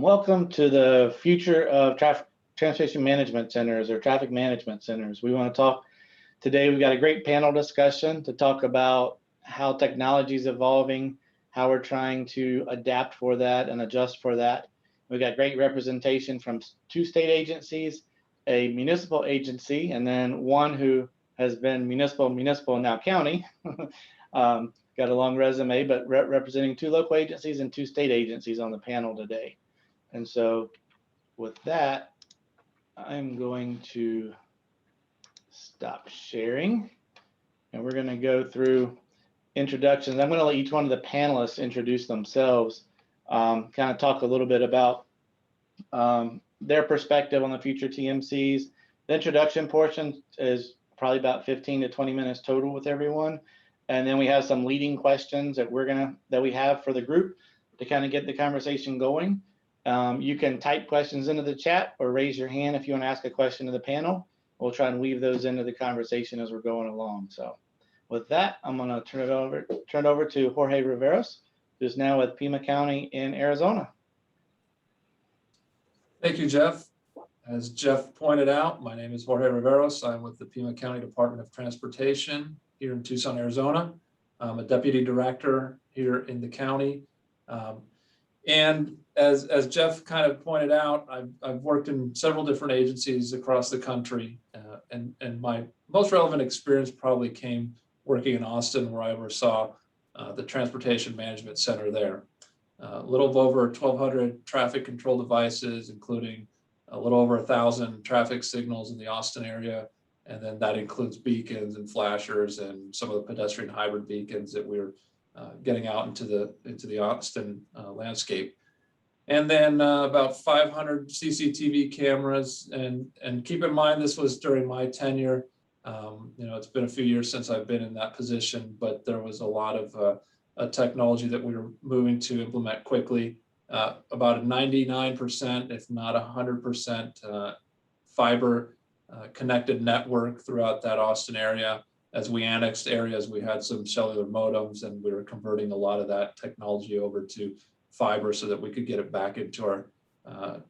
Welcome to the future of transportation management centers or traffic management centers. We want to talk today. We've got a great panel discussion to talk about how technology is evolving, how we're trying to adapt for that and adjust for that. We've got great representation from 2 state agencies, a municipal agency, and then one who has been municipal, now county. Got a long resume, but representing 2 local agencies and 2 state agencies on the panel today. And so with that, I'm going to stop sharing and we're going to go through introductions. I'm going to let each one of the panelists introduce themselves, kind of talk a little bit about their perspective on the future TMCs. The introduction portion is probably about 15 to 20 minutes total with everyone. And then we have some leading questions that we have for the group to kind of get the conversation going. You can type questions into the chat or raise your hand if you want to ask a question to the panel. We'll try and weave those into the conversation as we're going along. So with that, I'm going to turn it over to Jorge Riveros, who's now with Pima County in Arizona. Thank you, Jeff. As Jeff pointed out, my name is Jorge Riveros. I'm with the Pima County Department of Transportation here in Tucson, Arizona. I'm a deputy director here in the county. And as Jeff kind of pointed out, I've worked in several different agencies across the country, and my most relevant experience probably came working in Austin, where I oversaw the Transportation Management Center there. A little over 1,200 traffic control devices, including a little over 1,000 traffic signals in the Austin area, and then that includes beacons and flashers and some of the pedestrian hybrid beacons that we're getting out into the Austin landscape. And then about 500 CCTV cameras, and keep in mind this was during my tenure. It's been a few years since I've been in that position, but there was a lot of technology that we were moving to implement quickly. About a 99%, if not 100%, fiber connected network throughout that Austin area. As we annexed areas, we had some cellular modems, and we were converting a lot of that technology over to fiber so that we could get it back into our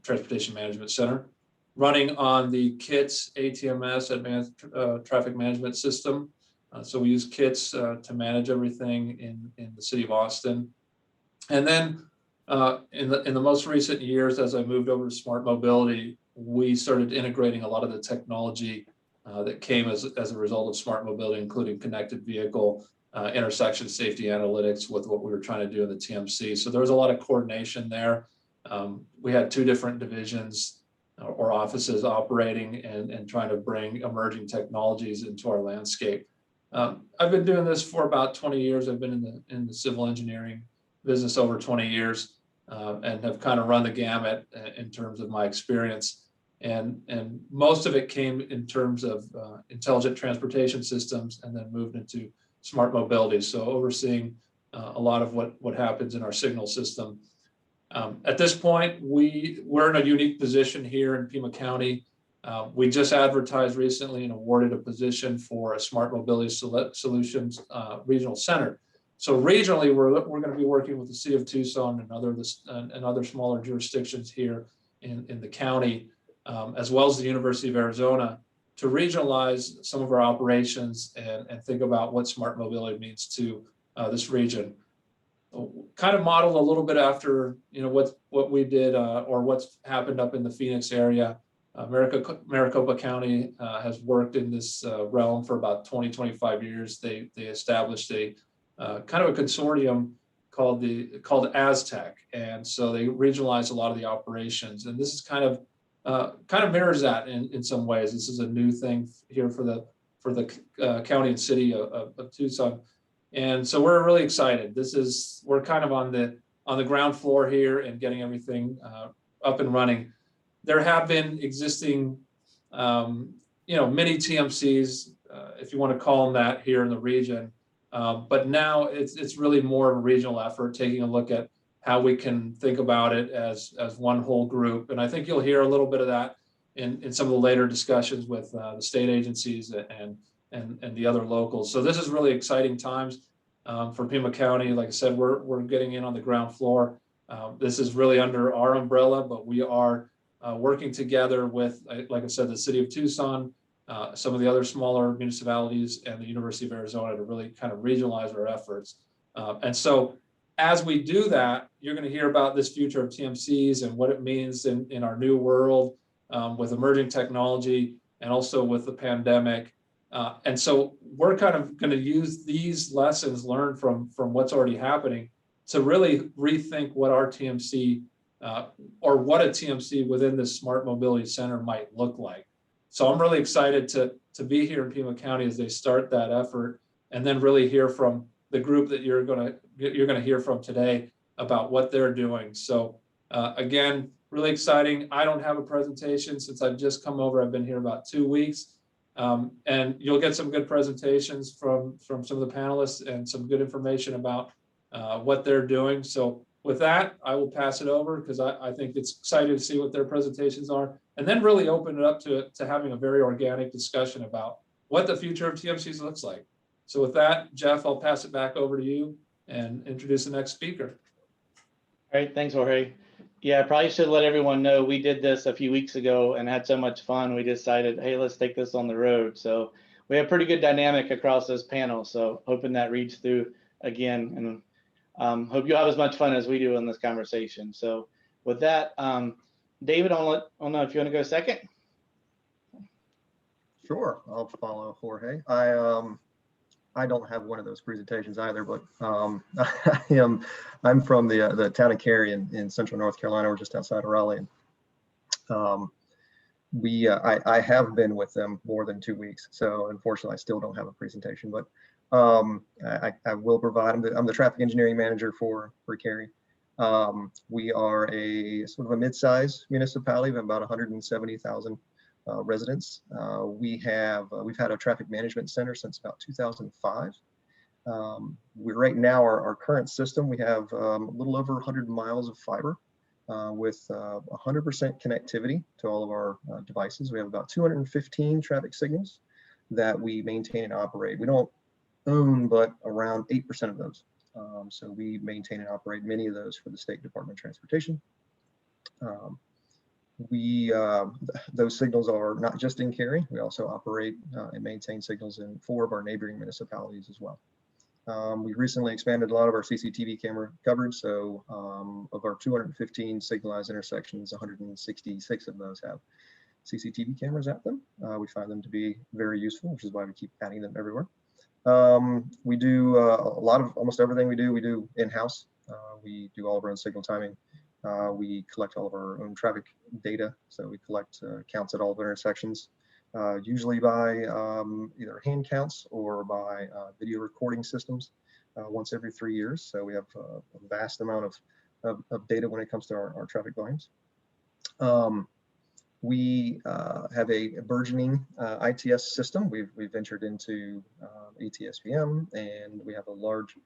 Transportation Management Center. Running on the KITS ATMS, Advanced Traffic Management System. So we use KITS to manage everything in the city of Austin. And then in the most recent years, as I moved over to smart mobility, we started integrating a lot of the technology that came as a result of smart mobility, including connected vehicle, intersection safety analytics with what we were trying to do in the TMC. So there was a lot of coordination there. We had 2 different divisions or offices operating and trying to bring emerging technologies into our landscape. I've been doing this for about 20 years. I've been in the civil engineering business over 20 years and have kind of run the gamut in terms of my experience. And most of it came in terms of intelligent transportation systems, and then moved into smart mobility. So overseeing a lot of what happens in our signal system. At this point, we're in a unique position here in Pima County. We just advertised recently and awarded a position for a smart mobility solutions regional center. So regionally, we're going to be working with the city of Tucson and other smaller jurisdictions here in the county, as well as the University of Arizona, to regionalize some of our operations and think about what smart mobility means to this region. Kind of modeled a little bit after what we did or what's happened up in the Phoenix area. Maricopa County has worked in this realm for about 20-25 years. They established a kind of a consortium called Aztec, and so they regionalized a lot of the operations. And this is kind of mirrors that in some ways. This is a new thing here for the county and city of Tucson, and so we're really excited. We're kind of on the ground floor here and getting everything up and running. There have been existing, mini TMCs, if you want to call them that, here in the region, but now it's really more of a regional effort, taking a look at how we can think about it as one whole group. And I think you'll hear a little bit of that in some of the later discussions with the state agencies and the other locals. So this is really exciting times for Pima County. Like I said, we're getting in on the ground floor. This is really under our umbrella, but we are working together with, like I said, the city of Tucson, some of the other smaller municipalities, and the University of Arizona to really kind of regionalize our efforts. And so as we do that, you're going to hear about this future of TMCs and what it means in our new world with emerging technology and also with the pandemic. And so we're kind of going to use these lessons learned from what's already happening to really rethink what our TMC or what a TMC within this Smart Mobility Center might look like. So I'm really excited to be here in Pima County as they start that effort, and then really hear from the group that you're going to hear from today about what they're doing. So again, really exciting. I don't have a presentation since I've just come over. I've been here about 2 weeks. And you'll get some good presentations from some of the panelists and some good information about what they're doing. So with that, I will pass it over because I think it's exciting to see what their presentations are, and then really open it up to having a very organic discussion about what the future of TMCs looks like. So with that, Jeff, I'll pass it back over to you and introduce the next speaker. All right, thanks, Jorge. Yeah, I probably should let everyone know we did this a few weeks ago and had so much fun. We decided, hey, let's take this on the road. So we have pretty good dynamic across this panel. So hoping that reads through again, and hope you have as much fun as we do in this conversation. So with that, David, I don't know if you want to go second. Sure, I'll follow Jorge. I don't have one of those presentations either, but I'm from the town of Cary in central North Carolina. We're just outside of Raleigh. I have been with them more than 2 weeks, so unfortunately I still don't have a presentation, but I will provide. I'm the traffic engineering manager for Cary. We are a sort of a mid-size municipality of about 170,000 residents. We've had a traffic management center since about 2005. We're right now, our current system, we have a little over 100 miles of fiber with 100% connectivity to all of our devices. We have about 215 traffic signals that we maintain and operate. We don't own, but around 8% of those. So we maintain and operate many of those for the State Department of Transportation. Those signals are not just in Cary. We also operate and maintain signals in 4 of our neighboring municipalities as well. We recently expanded a lot of our CCTV camera coverage. So of our 215 signalized intersections, 166 of those have CCTV cameras at them. We find them to be very useful, which is why we keep adding them everywhere. We do almost everything we do in-house. We do all of our own signal timing. We collect all of our own traffic data. So we collect counts at all of our intersections, usually by either hand counts or by video recording systems once every 3 years. So we have a vast amount of data when it comes to our traffic volumes. We have a burgeoning ITS system. We've entered into ATSVM, and we have a large,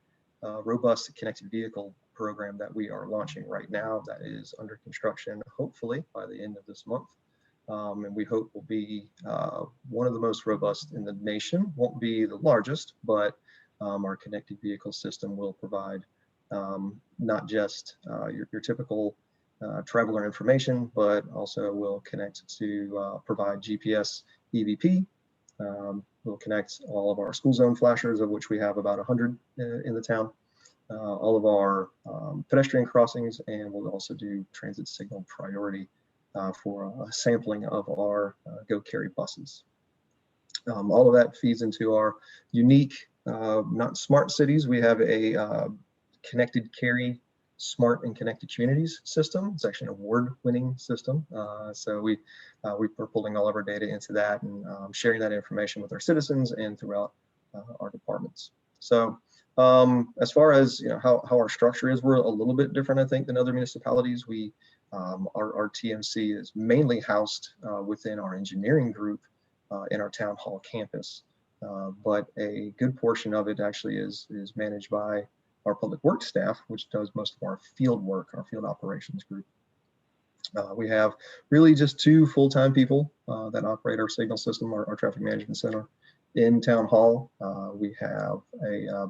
robust connected vehicle program that we are launching right now that is under construction, hopefully by the end of this month. And we hope will be one of the most robust in the nation. Won't be the largest, but our connected vehicle system will provide not just your typical traveler information, but also will connect to provide GPS EVP. We'll connect all of our school zone flashers, of which we have about 100 in the town, all of our pedestrian crossings, and we'll also do transit signal priority for a sampling of our Go Cary buses. All of that feeds into our unique, not smart cities. We have a connected Cary smart and connected communities system. It's actually an award-winning system. So we're pulling all of our data into that and sharing that information with our citizens and throughout our departments. So as far as how our structure is, we're a little bit different, I think, than other municipalities. Our TMC is mainly housed within our engineering group in our town hall campus, but a good portion of it actually is managed by our public works staff, which does most of our field work, our field operations group. We have really just 2 full-time people that operate our signal system, our traffic management center in town hall. We have a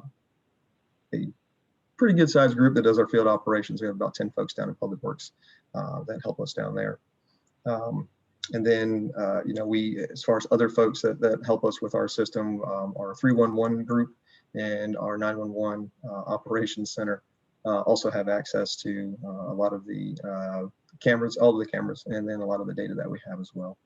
pretty good sized group that does our field operations. We have about 10 folks down in Public Works that help us down there. And then, we, as far as other folks that help us with our system, our 311 group and our 911 operations center also have access to a lot of the cameras, all of the cameras, and then a lot of the data that we have as well.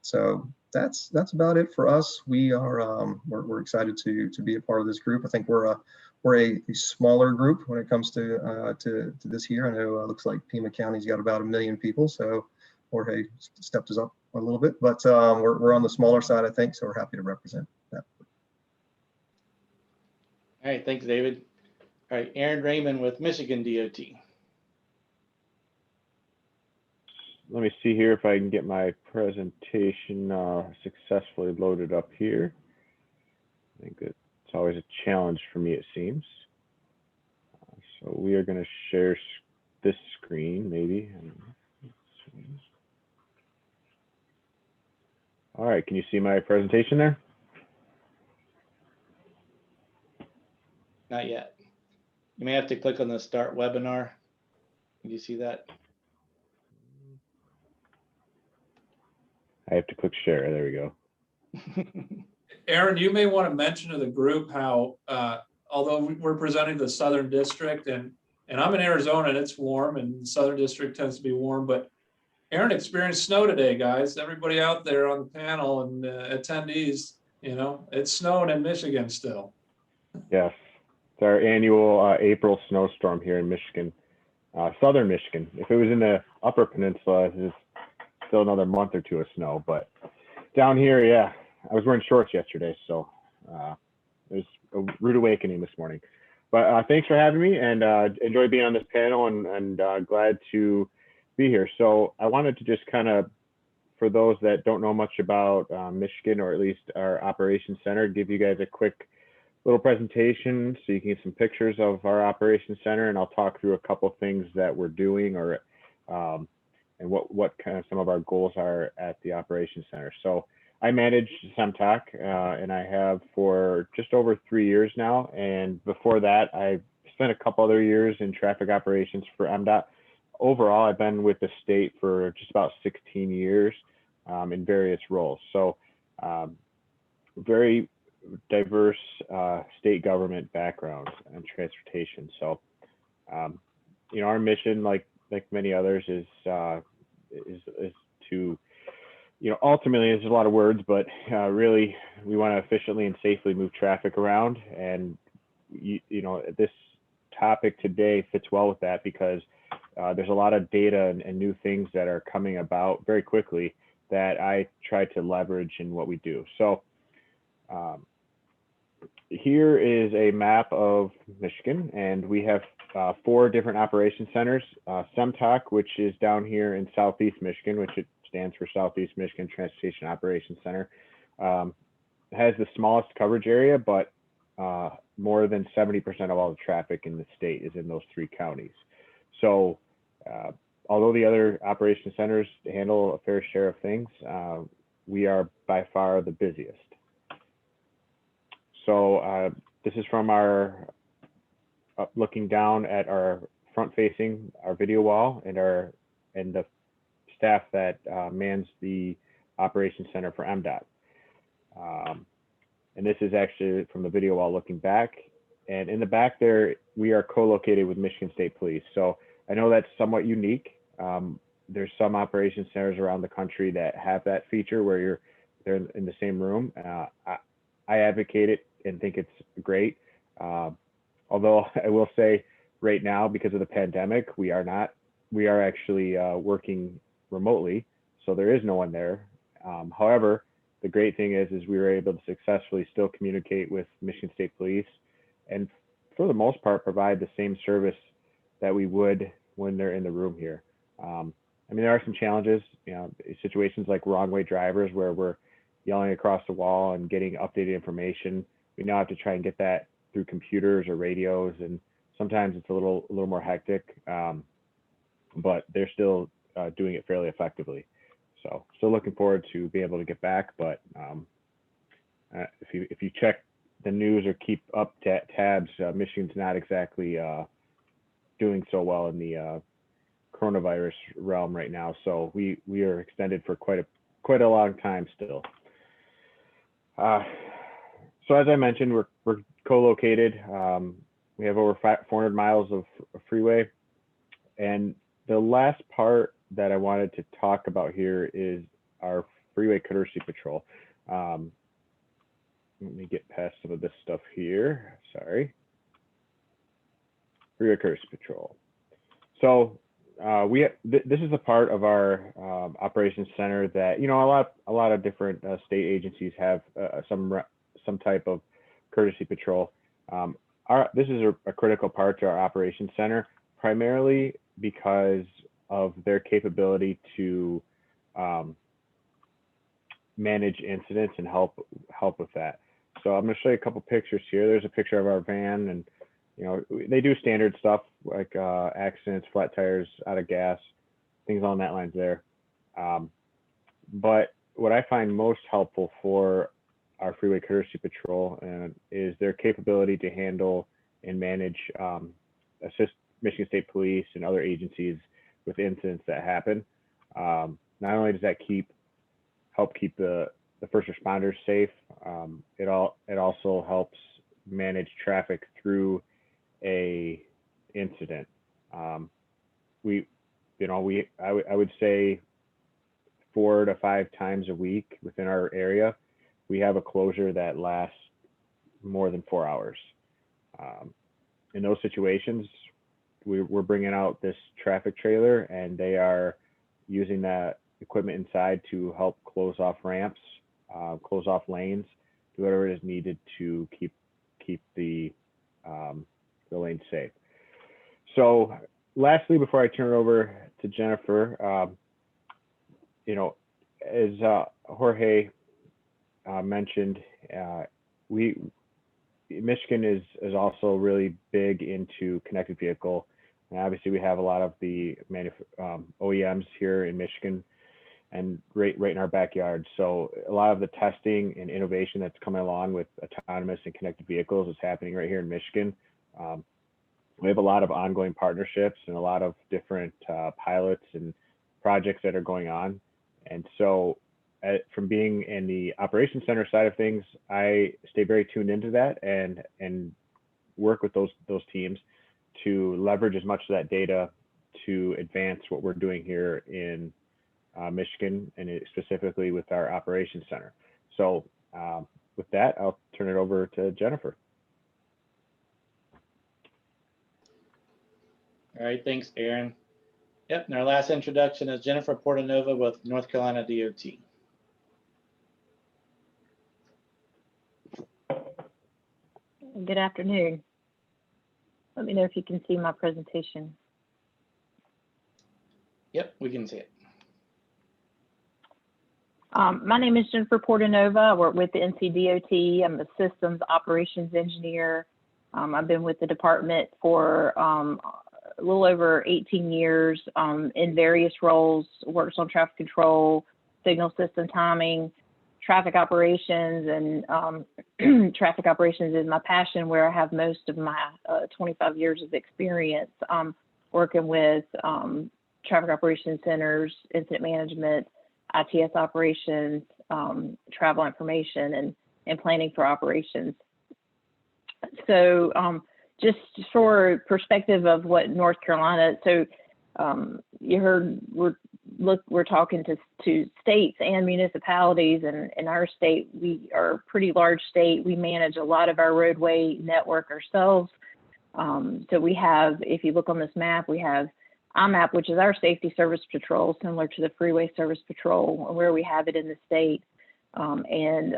So that's about it for us. We are we're excited to be a part of this group. I think we're a smaller group when it comes to this here. I know it looks like Pima County's got about 1 million people, so Jorge stepped us up a little bit, but we're on the smaller side, I think, so we're happy to represent that. All right, thanks, David. All right, Aaron Raymond with Michigan DOT. Let me see here if I can get my presentation successfully loaded up here. I think it's always a challenge for me, it seems. So we are going to share this screen, maybe. All right, can you see my presentation there? Not yet. You may have to click on the start webinar. Can you see that? I have to click share. There we go. Aaron, you may want to mention to the group how, although we're presenting the Southern District, and I'm in Arizona and it's warm, and the Southern District tends to be warm, but Aaron experienced snow today, guys. Everybody out there on the panel and attendees, it's snowing in Michigan still. Yes, it's our annual April snowstorm here in Michigan, Southern Michigan. If it was in the Upper Peninsula, it's still another month or two of snow, but down here, yeah, I was wearing shorts yesterday, so it was a rude awakening this morning. But thanks for having me, and enjoy being on this panel, and glad to be here. So I wanted to just kind of, for those that don't know much about Michigan, or at least our operations center, give you guys a quick little presentation so you can get some pictures of our operations center, and I'll talk through a couple things that we're doing, or and what kind of some of our goals are at the operations center. So I manage SEMTOC, and I have for just over 3 years now. And before that, I spent a couple other years in traffic operations for NCDOT. Overall, I've been with the state for just about 16 years in various roles. So very diverse state government backgrounds and transportation. So, our mission, like many others, is to, ultimately, there's a lot of words, but really we want to efficiently and safely move traffic around. And, this topic today fits well with that, because there's a lot of data and new things that are coming about very quickly that I try to leverage in what we do. So here is a map of Michigan, and we have 4 different operation centers. SEMTOC, which is down here in Southeast Michigan, which it stands for Southeast Michigan Transportation Operations Center, has the smallest coverage area, but more than 70% of all the traffic in the state is in those 3 counties. So although the other operation centers handle a fair share of things, we are by far the busiest. So this is from our looking down at our front facing, our video wall, and the staff that mans the operations center for NCDOT. And this is actually from the video wall looking back. And in the back there, we are co-located with Michigan State Police. So I know that's somewhat unique. There's some operations centers around the country that have that feature where they're in the same room. I advocate it and think it's great. Although I will say right now, because of the pandemic, we are actually working remotely. So there is no one there. However, the great thing is we were able to successfully still communicate with Michigan State Police, and for the most part, provide the same service that we would when they're in the room here. There are some challenges, situations like wrong way drivers where we're yelling across the wall and getting updated information. We now have to try and get that through computers or radios, and sometimes it's a little more hectic, but they're still doing it fairly effectively. So still looking forward to being able to get back, but if you check the news or keep up tabs, Michigan's not exactly doing so well in the coronavirus realm right now. So we are extended for quite a long time still. So as I mentioned, we're co-located. We have over 400 miles of freeway. And the last part that I wanted to talk about here is our Freeway Courtesy Patrol. Let me get past some of this stuff here. Sorry. Freeway Courtesy Patrol. So this is a part of our operations center that, you know, a lot of different state agencies have some type of courtesy patrol. This is a critical part to our operations center, primarily because of their capability to manage incidents and help with that. So I'm going to show you a couple pictures here. There's a picture of our van, and you know, they do standard stuff like accidents, flat tires, out of gas, things along that lines there. But what I find most helpful for our Freeway Courtesy Patrol is their capability to handle and manage, assist Michigan State Police and other agencies with incidents that happen. Not only does that help keep the first responders safe, it also helps manage traffic through a incident. I would say 4 to 5 times a week within our area, we have a closure that lasts more than 4 hours. In those situations, we're bringing out this traffic trailer, and they are using that equipment inside to help close off ramps, close off lanes, do whatever is needed to keep the lane safe. So lastly, before I turn it over to Jennifer, you know, as Jorge mentioned, Michigan is also really big into connected vehicle. And obviously we have a lot of the OEMs here in Michigan and right in our backyard. So a lot of the testing and innovation that's coming along with autonomous and connected vehicles is happening right here in Michigan. We have a lot of ongoing partnerships and a lot of different pilots and projects that are going on. And so from being in the operations center side of things, I stay very tuned into that and work with those teams to leverage as much of that data to advance what we're doing here in Michigan, and specifically with our operations center. So with that, I'll turn it over to Jennifer. All right, thanks, Aaron. Yep, and our last introduction is Jennifer Portanova with North Carolina DOT. Good afternoon. Let me know if you can see my presentation. Yep, we can see it. My name is Jennifer Portanova. I work with the NCDOT. I'm a systems operations engineer. I've been with the department for a little over 18 years in various roles, works on traffic control, signal system timing, traffic operations, and traffic operations is my passion, where I have most of my 25 years of experience working with traffic operations centers, incident management, ITS operations, travel information, and planning for operations. So just for perspective of what North Carolina, so you heard we're talking to states and municipalities, and in our state, we are a pretty large state. We manage a lot of our roadway network ourselves. So we have, if you look on this map, we have IMAP, which is our safety service patrol, similar to the Freeway Service Patrol, where we have it in the state, and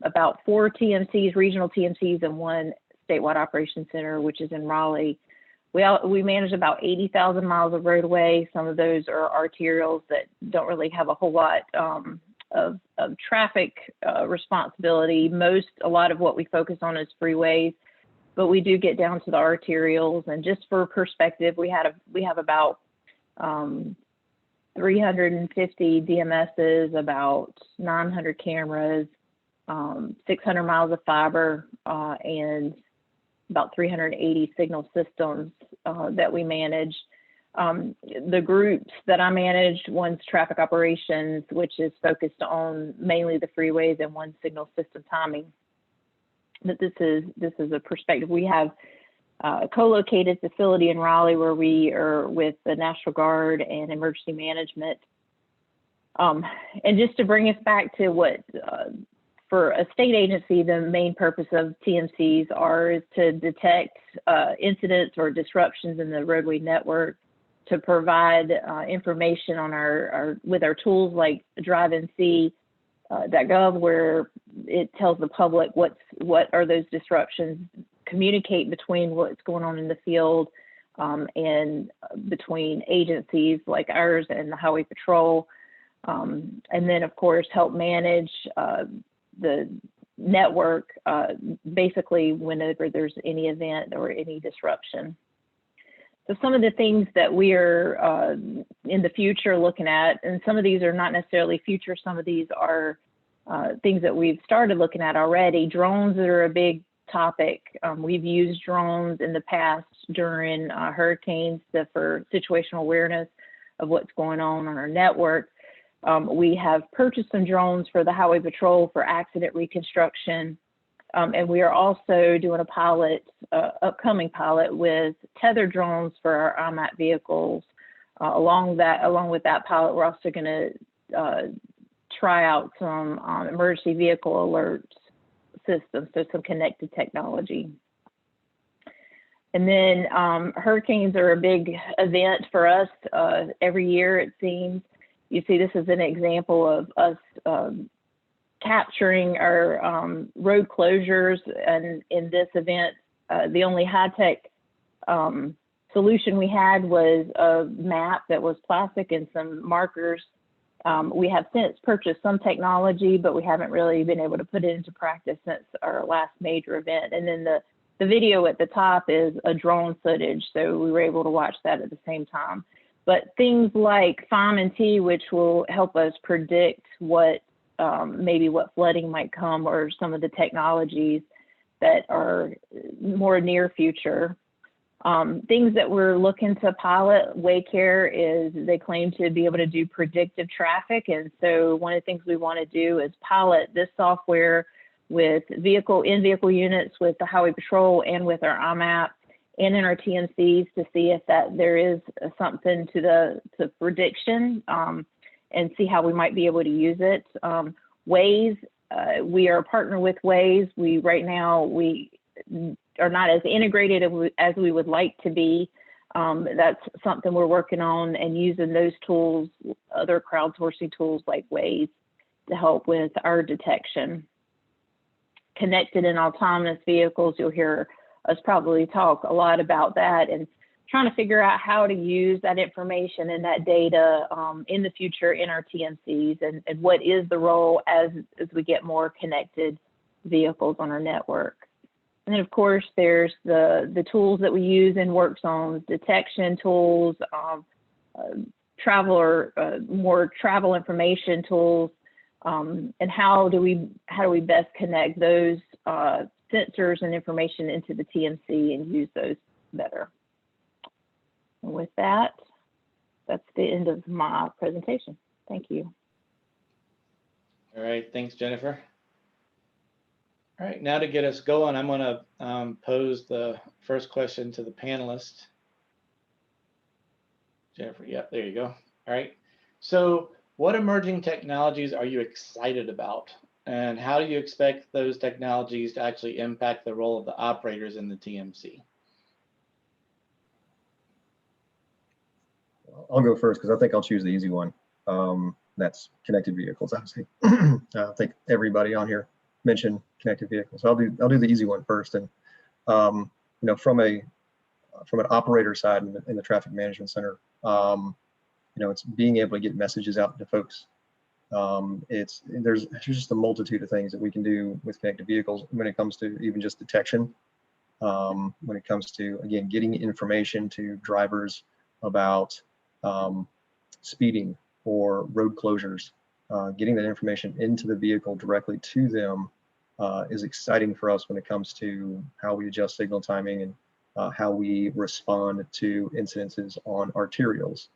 about 4 TMCs, regional TMCs, and 1 statewide operations center, which is in Raleigh. We manage about 80,000 miles of roadway. Some of those are arterials that don't really have a whole lot of traffic responsibility. A lot of what we focus on is freeways, but we do get down to the arterials. And just for perspective, we have about 350 DMSs, about 900 cameras, 600 miles of fiber, and about 380 signal systems that we manage. The groups that I managed, one's traffic operations, which is focused on mainly the freeways, and one signal system timing. But this is a perspective. We have a co-located facility in Raleigh where we are with the National Guard and emergency management. And just to bring us back to what, for a state agency, the main purpose of TMCs is to detect incidents or disruptions in the roadway network, to provide information on with our tools like drivenc.gov, where it tells the public what are those disruptions, communicate between what's going on in the field and between agencies like ours and the Highway Patrol, and then of course help manage the network basically whenever there's any event or any disruption. So some of the things that we are in the future looking at, and some of these are not necessarily future, some of these are things that we've started looking at already. Drones are a big topic. We've used drones in the past during hurricanes for situational awareness of what's going on our network. We have purchased some drones for the Highway Patrol for accident reconstruction. And we are also doing a pilot, upcoming pilot with tethered drones for our IMAP vehicles. Along with that pilot, we're also going to try out some emergency vehicle alert systems, so some connected technology. And then hurricanes are a big event for us every year, it seems. You see, this is an example of us capturing our road closures, and in this event, the only high-tech solution we had was a map that was plastic and some markers. We have since purchased some technology, but we haven't really been able to put it into practice since our last major event. And then the video at the top is a drone footage, so we were able to watch that at the same time. But things like FIM&T, which will help us predict maybe what flooding might come, or some of the technologies that are more near future. Things that we're looking to pilot, Waycare is, they claim to be able to do predictive traffic. And so one of the things we want to do is pilot this software with in-vehicle units with the Highway Patrol and with our IMAP and in our TMCs, to see if there is something to prediction, and see how we might be able to use it. Waze, we are a partner with Waze. Right now we are not as integrated as we would like to be. That's something we're working on, and using those tools, other crowdsourcing tools like Waze, to help with our detection. Connected and autonomous vehicles, you'll hear us probably talk a lot about that, and trying to figure out how to use that information and that data in the future in our TMCs, and what is the role as we get more connected vehicles on our network. And then of course, there's the tools that we use in work zones, detection tools, more travel information tools, and how do we best connect those sensors and information into the TMC and use those better. And with that, that's the end of my presentation. Thank you. All right, thanks, Jennifer. All right, now to get us going, I'm going to pose the first question to the panelists. Jennifer, yep, there you go. All right, so what emerging technologies are you excited about, and how do you expect those technologies to actually impact the role of the operators in the TMC? I'll go first because I think I'll choose the easy one. That's connected vehicles, obviously. I think everybody on here mentioned connected vehicles. So I'll do the easy one first. And you know, from an operator side in the traffic management center, you know, it's being able to get messages out to folks. There's just a multitude of things that we can do with connected vehicles when it comes to even just detection. When it comes to, again, getting information to drivers about speeding or road closures, getting that information into the vehicle directly to them is exciting for us when it comes to how we adjust signal timing and how we respond to incidences on arterials.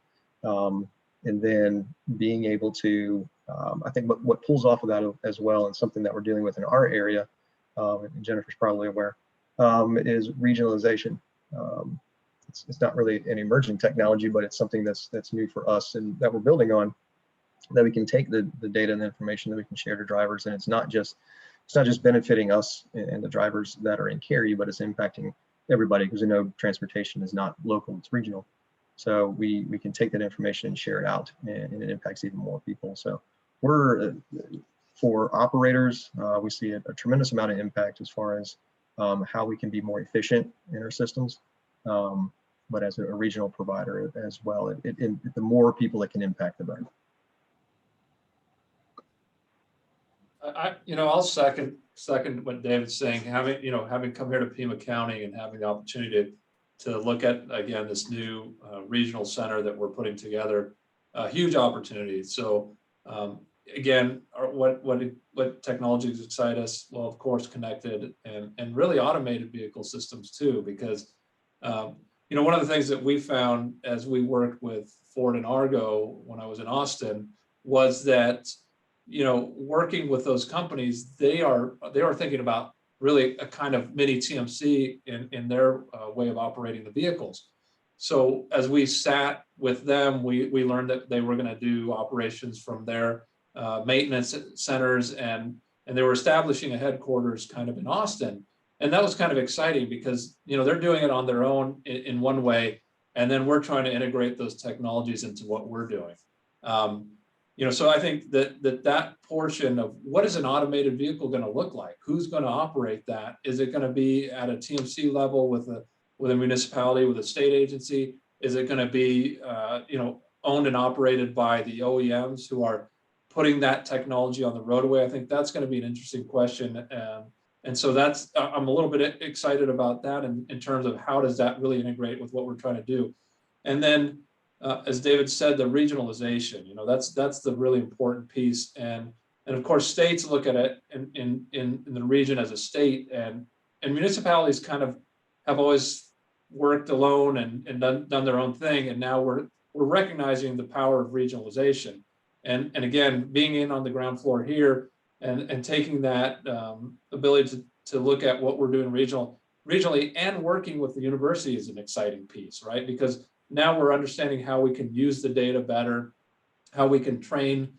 And then being able to, I think what pulls off of that as well, and something that we're dealing with in our area, and Jennifer's probably aware, is regionalization. It's not really an emerging technology, but it's something that's new for us and that we're building on, that we can take the data and the information that we can share to drivers. And it's not just benefiting us and the drivers that are in Cary, but it's impacting everybody, because we know transportation is not local, it's regional. So we can take that information and share it out, and it impacts even more people. So we're, for operators, we see a tremendous amount of impact as far as how we can be more efficient in our systems. But as a regional provider as well, the more people it can impact, the better. I'll second what David's saying. Having come here to Pima County and having the opportunity to look at, again, this new regional center that we're putting together, a huge opportunity. So again, what technologies excite us? Well, of course, connected and really automated vehicle systems too, because one of the things that we found as we worked with Ford and Argo when I was in Austin was that, working with those companies, they are thinking about really a kind of mini TMC in their way of operating the vehicles. So as we sat with them, we learned that they were going to do operations from their maintenance centers, and they were establishing a headquarters kind of in Austin. And that was kind of exciting because, they're doing it on their own in one way, and then we're trying to integrate those technologies into what we're doing. So I think that portion of what is an automated vehicle going to look like? Who's going to operate that? Is it going to be at a TMC level with a municipality, with a state agency? Is it going to be, owned and operated by the OEMs who are putting that technology on the roadway? I think that's going to be an interesting question. And so I'm a little bit excited about that in terms of how does that really integrate with what we're trying to do. And then, as David said, the regionalization, that's the really important piece. And of course, states look at it in the region as a state, and municipalities kind of have always worked alone and done their own thing. And now we're recognizing the power of regionalization. And again, being in on the ground floor here and taking that ability to look at what we're doing regionally and working with the university is an exciting piece, right? Because now we're understanding how we can use the data better, how we can train,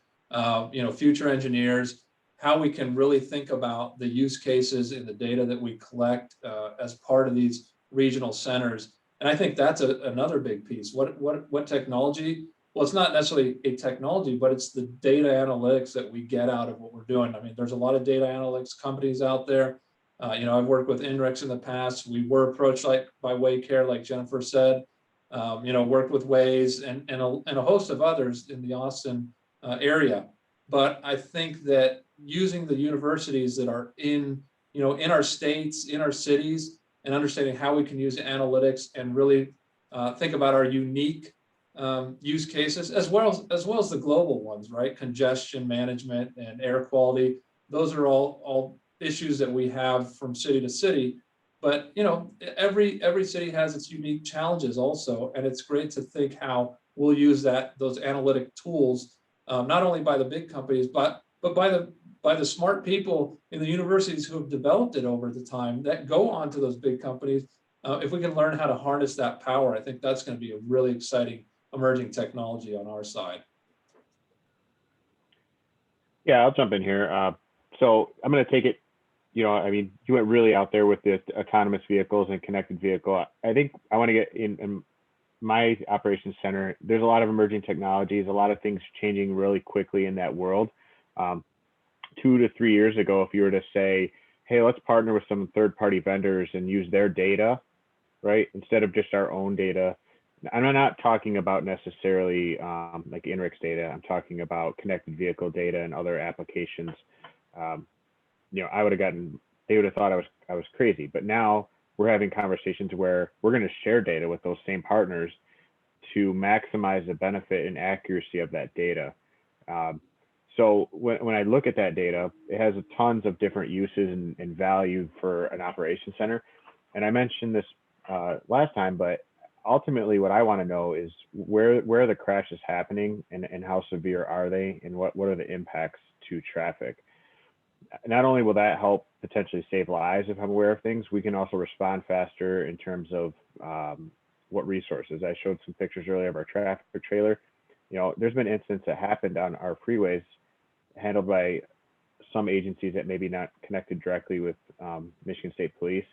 future engineers, how we can really think about the use cases in the data that we collect as part of these regional centers. And I think that's another big piece. What technology? Well, it's not necessarily a technology, but it's the data analytics that we get out of what we're doing. I mean, there's a lot of data analytics companies out there. I've worked with INRIX in the past. We were approached by Waycare, like Jennifer said. Worked with Waze and a host of others in the Austin area. But I think that using the universities that are in our states, in our cities, and understanding how we can use analytics and really think about our unique use cases, as well as the global ones, right? Congestion management and air quality. Those are all issues that we have from city to city. But every city has its unique challenges also, and it's great to think how we'll use those analytic tools, not only by the big companies, but by the smart people in the universities who have developed it over the time that go on to those big companies. If we can learn how to harness that power, I think that's going to be a really exciting emerging technology on our side. Yeah, I'll jump in here. So I'm going to take it. You went really out there with the autonomous vehicles and connected vehicle. I think I want to get in my operations center. There's a lot of emerging technologies, a lot of things changing really quickly in that world. 2 to 3 years ago, if you were to say, hey, let's partner with some third-party vendors and use their data, right, instead of just our own data. I'm not talking about necessarily like INRIX data. I'm talking about connected vehicle data and other applications. They would have thought I was crazy, but now we're having conversations where we're going to share data with those same partners to maximize the benefit and accuracy of that data. So when I look at that data, it has tons of different uses and value for an operations center. And I mentioned this last time, but ultimately what I want to know is where are the crashes happening and how severe are they, and what are the impacts to traffic. Not only will that help potentially save lives if I'm aware of things, we can also respond faster in terms of what resources. I showed some pictures earlier of our traffic trailer. You know, there's been incidents that happened on our freeways handled by some agencies that maybe not connected directly with Michigan State Police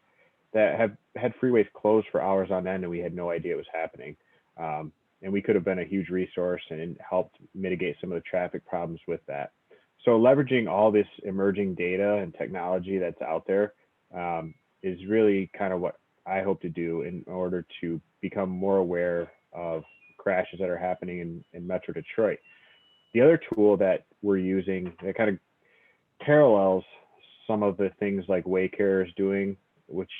that have had freeways closed for hours on end, and we had no idea it was happening. And we could have been a huge resource and helped mitigate some of the traffic problems with that. So leveraging all this emerging data and technology that's out there is really kind of what I hope to do in order to become more aware of crashes that are happening in Metro Detroit. The other tool that we're using that kind of parallels some of the things like Waycare is doing, which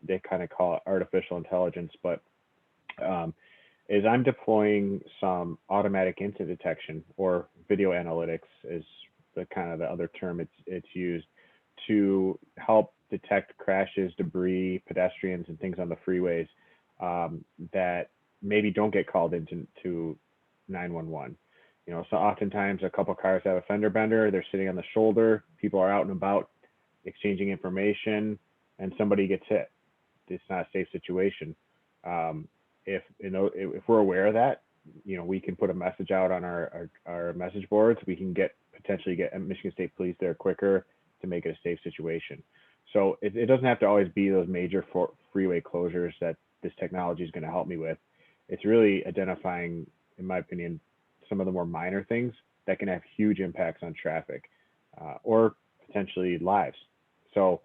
they kind of call artificial intelligence, but is I'm deploying some automatic incident detection, or video analytics is the kind of the other term it's used, to help detect crashes, debris, pedestrians, and things on the freeways that maybe don't get called into 911. You know, so oftentimes a couple cars have a fender bender, they're sitting on the shoulder, people are out and about exchanging information, and somebody gets hit. It's not a safe situation. If we're aware of that, you know, we can put a message out on our message boards. We can potentially get Michigan State Police there quicker to make it a safe situation. So it doesn't have to always be those major freeway closures that this technology is going to help me with. It's really identifying, in my opinion, some of the more minor things that can have huge impacts on traffic or potentially lives. So,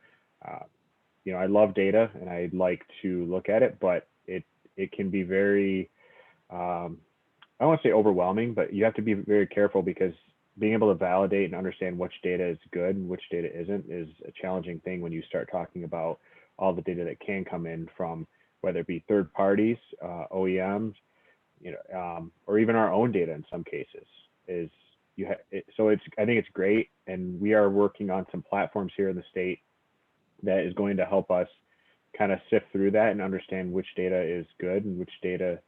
you know, I love data and I like to look at it, but it can be very, I don't want to say overwhelming, but you have to be very careful, because being able to validate and understand which data is good and which data isn't is a challenging thing when you start talking about all the data that can come in from, whether it be third parties, OEMs, you know, or even our own data in some cases. I think it's great, and we are working on some platforms here in the state that is going to help us kind of sift through that and understand which data is good and which data,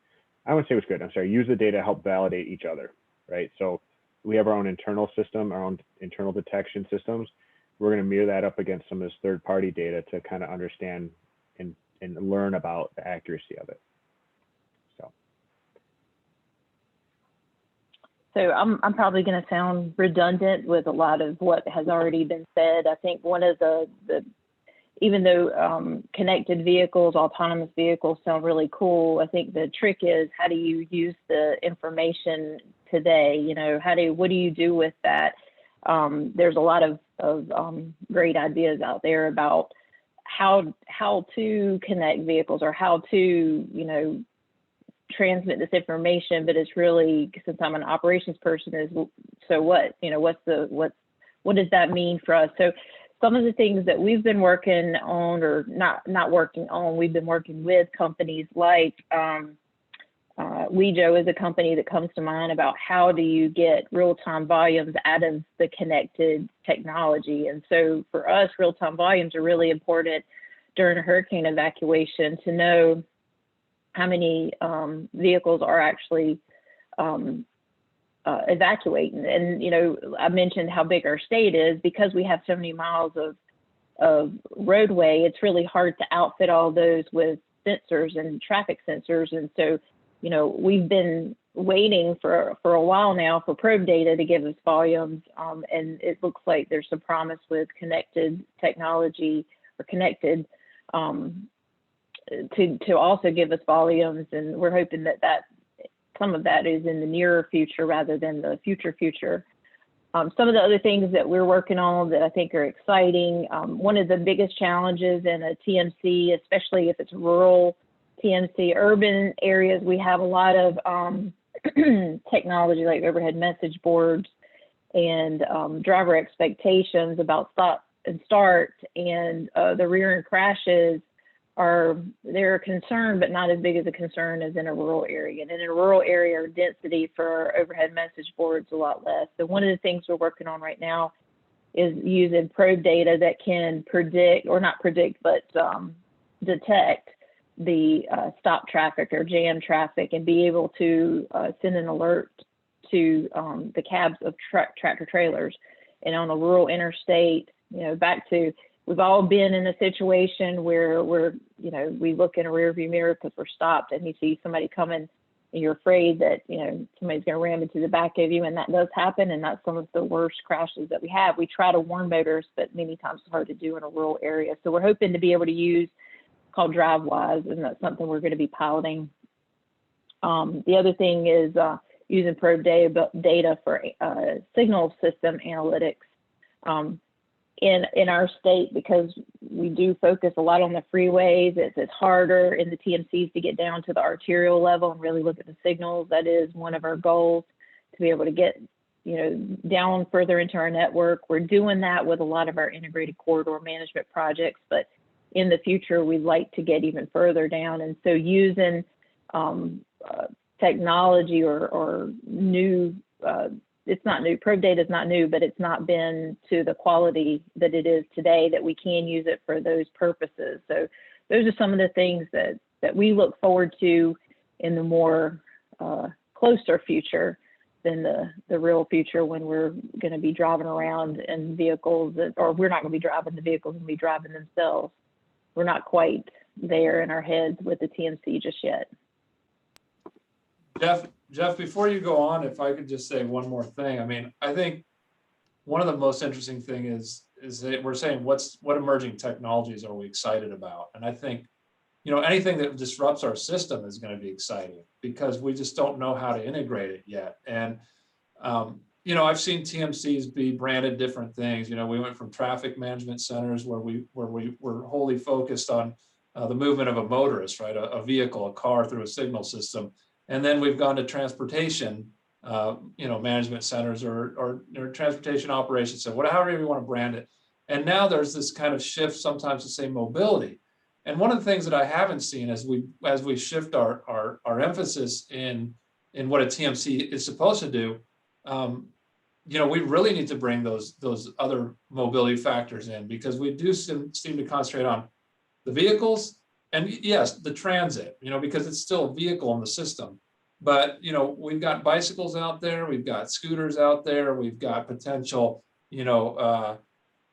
I wouldn't say which good, I'm sorry, use the data to help validate each other, right? So we have our own internal system, our own internal detection systems. We're going to mirror that up against some of this third-party data to kind of understand and learn about the accuracy of it. So I'm probably going to sound redundant with a lot of what has already been said. I think one of the even though connected vehicles, autonomous vehicles sound really cool, I think the trick is, how do you use the information today? You know, what do you do with that? There's a lot of great ideas out there about how to connect vehicles, or how to, you know, transmit this information. But it's really, since I'm an operations person, is, so what, you know, what does that mean for us? So some of the things that we've been working on, or not working on, we've been working with companies like Wejo is a company that comes to mind about how do you get real-time volumes out of the connected technology. And so for us, real-time volumes are really important during a hurricane evacuation, to know how many vehicles are actually evacuating. And, you know, I mentioned how big our state is. Because we have so many miles of roadway, it's really hard to outfit all those with sensors and traffic sensors. And so, you know, we've been waiting for a while now for probe data to give us volumes. And it looks like there's some promise with connected technology, or connected, to also give us volumes. And we're hoping that some of that is in the nearer future rather than the future. Some of the other things that we're working on that I think are exciting, one of the biggest challenges in a TMC, especially if it's rural TMC, urban areas, we have a lot of technology like overhead message boards and driver expectations about stop and start, and the rear end crashes they're a concern, but not as big as a concern as in a rural area. And in a rural area, our density for overhead message boards is a lot less. So one of the things we're working on right now is using probe data that can predict, or not predict, but detect the stop traffic or jam traffic, and be able to send an alert to the cabs of tractor trailers. And on a rural interstate, back to, we've all been in a situation where we look in a rear view mirror because we're stopped and you see somebody coming and you're afraid that, somebody's going to ram into the back of you. And that does happen. And that's some of the worst crashes that we have. We try to warn motorists, but many times it's hard to do in a rural area. So we're hoping to be able to use called DriveWise, and that's something we're going to be piloting. The other thing is using probe data for signal system analytics. In our state, because we do focus a lot on the freeways, it's harder in the TMCs to get down to the arterial level and really look at the signals. That is one of our goals, to be able to get down further into our network. We're doing that with a lot of our integrated corridor management projects, but in the future, we'd like to get even further down. And so using technology or new, it's not new, probe data is not new, but it's not been to the quality that it is today, that we can use it for those purposes. So those are some of the things that we look forward to in the more closer future than the real future, when we're going to be driving around in vehicles or we're not going to be driving the vehicles and be driving themselves. We're not quite there in our heads with the TMC just yet. Jeff, before you go on, if I could just say one more thing. I mean, I think one of the most interesting thing is that we're saying what emerging technologies are we excited about? And I think, anything that disrupts our system is going to be exciting, because we just don't know how to integrate it yet. And, I've seen TMCs be branded different things. We went from traffic management centers where we were wholly focused on the movement of a motorist, right? A vehicle, a car through a signal system. And then we've gone to transportation, management centers or transportation operations, so however you want to brand it. And now there's this kind of shift sometimes to say mobility. And one of the things that I haven't seen as we shift our emphasis in what a TMC is supposed to do, we really need to bring those other mobility factors in, because we do seem to concentrate on the vehicles and, yes, the transit, because it's still a vehicle in the system. But, we've got bicycles out there, we've got scooters out there, we've got potential,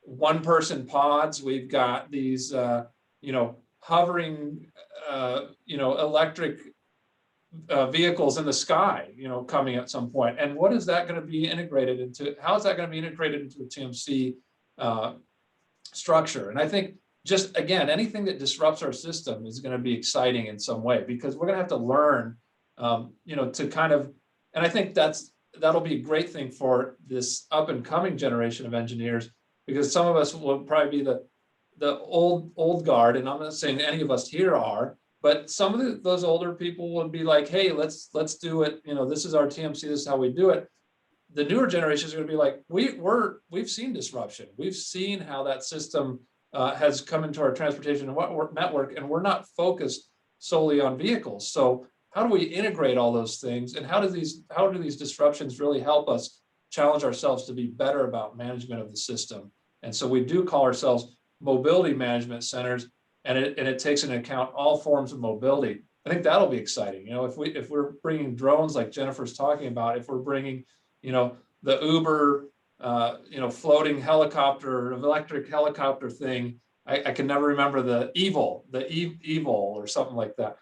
one-person pods, we've got these, hovering, electric vehicles in the sky, coming at some point. And what is that going to be integrated into? How is that going to be integrated into the TMC structure? And I think, just again, anything that disrupts our system is going to be exciting in some way, because we're going to have to learn, to kind of, and I think that'll be a great thing for this up and coming generation of engineers, because some of us will probably be the old guard, and I'm not saying any of us here are, but some of those older people would be like, hey, let's do it. This is our TMC, this is how we do it. The newer generations are going to be like, we've seen disruption. We've seen how that system has come into our transportation network, and we're not focused solely on vehicles. So how do we integrate all those things, and how do these disruptions really help us challenge ourselves to be better about management of the system? And so we do call ourselves mobility management centers, and it takes into account all forms of mobility. I think that'll be exciting. If we're bringing drones like Jennifer's talking about, if we're bringing, the Uber, floating helicopter, electric helicopter thing. I can never remember the Evil or something like that.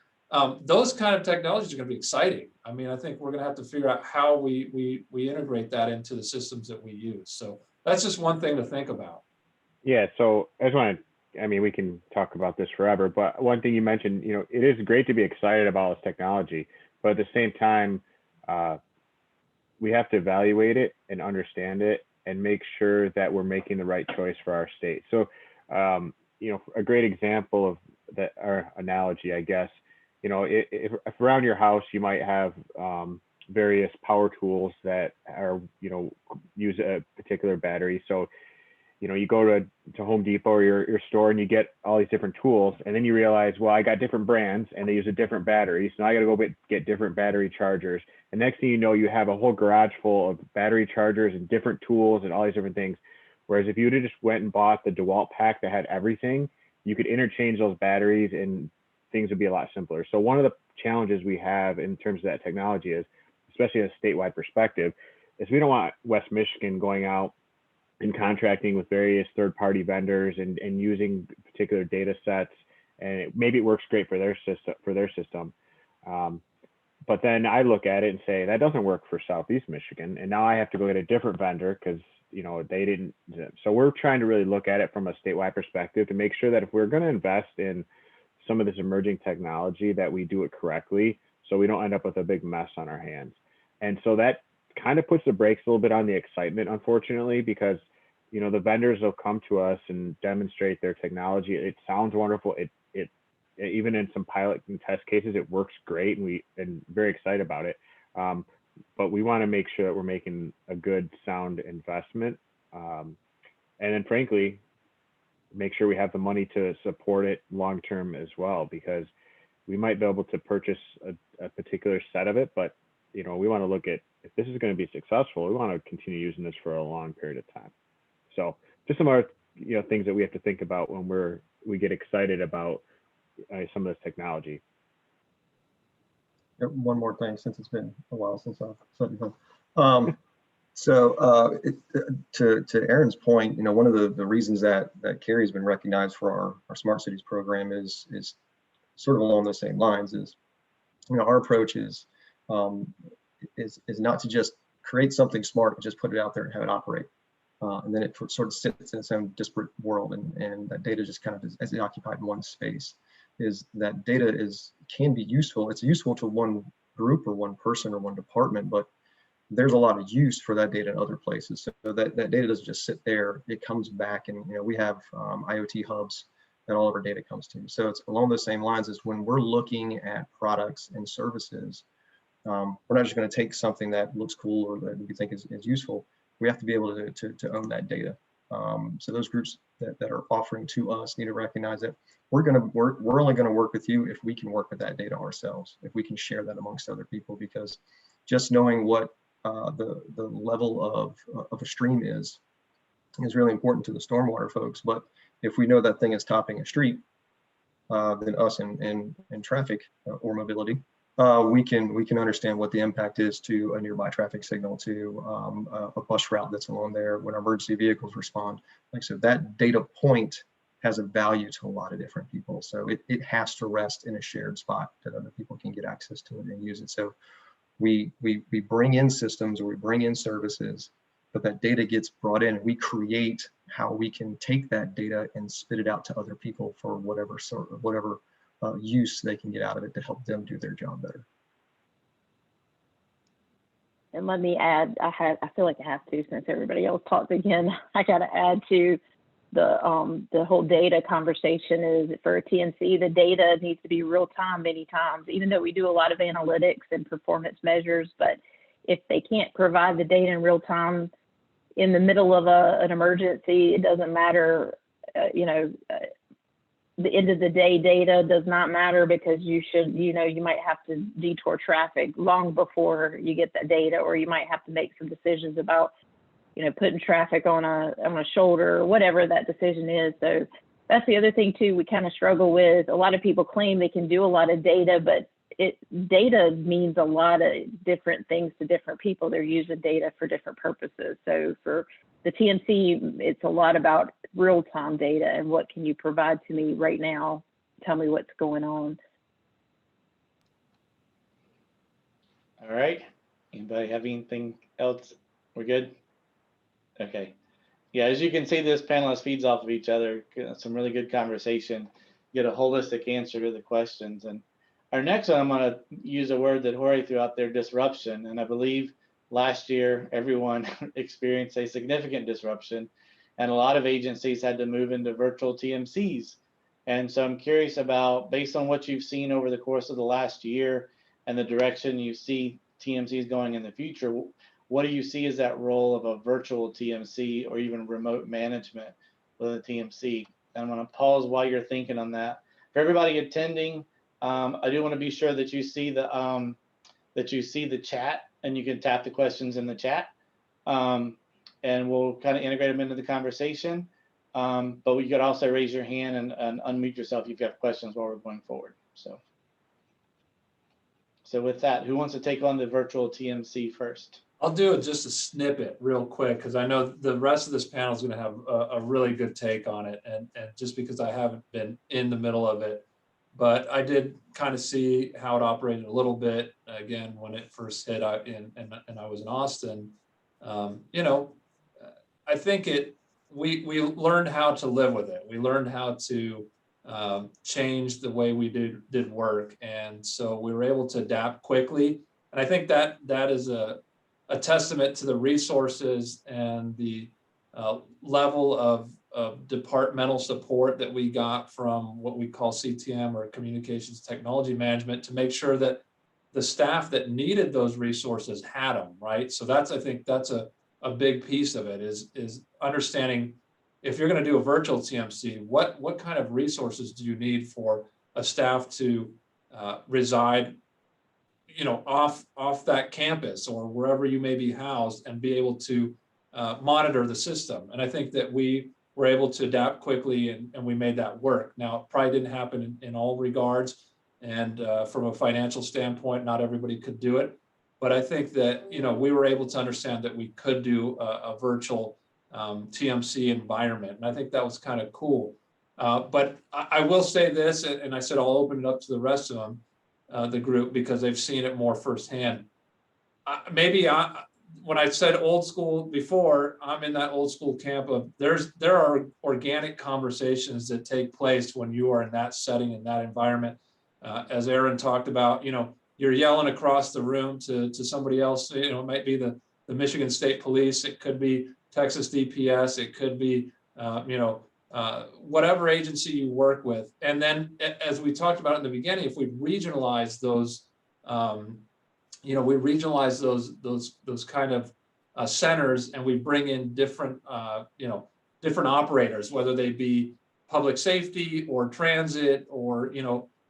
Those kind of technologies are going to be exciting. I mean, I think we're going to have to figure out how we integrate that into the systems that we use. So that's just one thing to think about. Yeah. So I just want to, we can talk about this forever, but one thing you mentioned, it is great to be excited about this technology, but at the same time, we have to evaluate it and understand it and make sure that we're making the right choice for our state. So, a great example of that, or analogy, I guess, if around your house, you might have various power tools that are, use a particular battery. So you go to Home Depot or your store and you get all these different tools, and then you realize, well, I got different brands and they use a different battery. So now I got to go get different battery chargers. And next thing you know, you have a whole garage full of battery chargers and different tools and all these different things. Whereas if you would have just went and bought the DeWalt pack that had everything, you could interchange those batteries and things would be a lot simpler. So one of the challenges we have in terms of that technology is, especially a statewide perspective, is we don't want West Michigan going out and contracting with various third-party vendors and using particular data sets. And maybe it works great for their system. But then I look at it and say, that doesn't work for Southeast Michigan. And now I have to go get a different vendor because they didn't. So we're trying to really look at it from a statewide perspective to make sure that if we're going to invest in some of this emerging technology, that we do it correctly, so we don't end up with a big mess on our hands. And so that kind of puts the brakes a little bit on the excitement, unfortunately, because the vendors will come to us and demonstrate their technology. It sounds wonderful. It even in some pilot and test cases, it works great, and very excited about it. But we want to make sure that we're making a good, sound investment, and then frankly, make sure we have the money to support it long term as well, because we might be able to purchase a particular set of it, but we want to look at, if this is going to be successful, we want to continue using this for a long period of time. So just some other things that we have to think about when we get excited about some of this technology. One more thing, since it's been a while since I've said anything. To Aaron's point, one of the reasons that Cary has been recognized for our Smart Cities program is sort of along those same lines. Is our approach is not to just create something smart and just put it out there and have it operate, and then it sort of sits in its own disparate world, and that data just kind of is occupied in one space. Is that data can be useful. It's useful to one group or one person or one department, but there's a lot of use for that data in other places. So that data doesn't just sit there. It comes back, and we have IoT hubs that all of our data comes to. So it's along those same lines as when we're looking at products and services, we're not just going to take something that looks cool or that we think is useful. We have to be able to own that data. So those groups that are offering to us need to recognize that we're only going to work with you if we can work with that data ourselves, if we can share that amongst other people, because just knowing what the level of a stream is really important to the stormwater folks. But if we know that thing is topping a street, then us in traffic or mobility, we can understand what the impact is to a nearby traffic signal, to a bus route that's along there when emergency vehicles respond. Like I said, that data point has a value to a lot of different people. So it has to rest in a shared spot that other people can get access to it and use it. So we bring in systems, or we bring in services, but that data gets brought in, and we create how we can take that data and spit it out to other people for whatever use they can get out of it to help them do their job better. And let me add, I feel like I have to, since everybody else talked again, I got to add to the whole data conversation is, for TNC, the data needs to be real time many times, even though we do a lot of analytics and performance measures. But if they can't provide the data in real time in the middle of an emergency, it doesn't matter. The end of the day, data does not matter, because you might have to detour traffic long before you get that data, or you might have to make some decisions about putting traffic on a shoulder, or whatever that decision is. So that's the other thing too, we kind of struggle with. A lot of people claim they can do a lot of data, but data means a lot of different things to different people. They're using data for different purposes. So for the TNC, it's a lot about real-time data and what can you provide to me right now? Tell me what's going on. All right. Anybody have anything else? We're good? Okay. Yeah, as you can see, this panelist feeds off of each other. Some really good conversation. Get a holistic answer to the questions. And our next one, I'm going to use a word that Jorge threw out there, disruption. And I believe last year, everyone experienced a significant disruption, and a lot of agencies had to move into virtual TMCs. And so I'm curious about, based on what you've seen over the course of the last year and the direction you see TMCs going in the future, what do you see as that role of a virtual TMC or even remote management with a TMC? And I'm going to pause while you're thinking on that. For everybody attending, I do want to be sure that you see the chat and you can tap the questions in the chat, and we'll kind of integrate them into the conversation. But you could also raise your hand and unmute yourself if you have questions while we're going forward. So with that, who wants to take on the virtual TMC first? I'll do just a snippet real quick, because I know the rest of this panel is going to have a really good take on it, and just because I haven't been in the middle of it, but I did kind of see how it operated a little bit again when it first hit. And I was in Austin. You know, I think we learned how to live with it. We learned how to change the way we did work, and so we were able to adapt quickly. And I think that is a testament to the resources and the level of departmental support that we got from what we call CTM, or Communications Technology Management, to make sure that the staff that needed those resources had them, right? So I think that's a big piece of it, is understanding, if you're going to do a virtual TMC, what kind of resources do you need for a staff to reside, you know, off that campus or wherever you may be housed, and be able to monitor the system. And I think that we were able to adapt quickly, and we made that work. Now, it probably didn't happen in all regards, and from a financial standpoint, not everybody could do it. But I think that, you know, we were able to understand that we could do a virtual TMC environment, and I think that was kind of cool. But I will say this, and I said I'll open it up to the rest of them, the group, because they've seen it more firsthand. When I said old school before, I'm in that old school camp of there are organic conversations that take place when you are in that setting, in that environment. As Aaron talked about, you know, you're yelling across the room to somebody else. You know, it might be the Michigan State Police, it could be Texas DPS, it could be whatever agency you work with. And then, as we talked about in the beginning, if we regionalize those, we regionalize those kind of centers, and we bring in different operators, whether they be public safety or transit or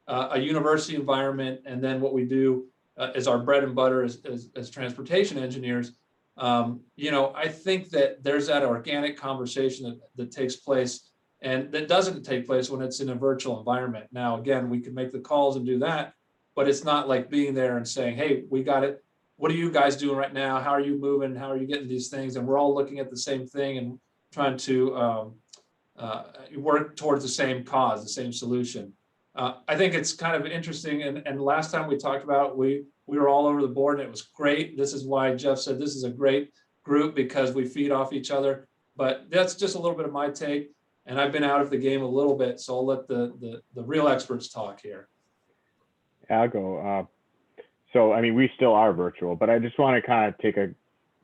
a university environment. And then what we do is our bread and butter as transportation engineers. I think that there's that organic conversation that takes place, and that doesn't take place when it's in a virtual environment. Now, again, we can make the calls and do that, but it's not like being there and saying, hey, we got it. What are you guys doing right now? How are you moving? How are you getting these things? And we're all looking at the same thing and trying to work towards the same cause, the same solution. I think it's kind of interesting. And last time we talked about it, we were all over the board, and it was great. This is why Jeff said this is a great group, because we feed off each other. But that's just a little bit of my take. And I've been out of the game a little bit, so I'll let the real experts talk here. I'll go. So, I mean, we still are virtual, but I just want to kind of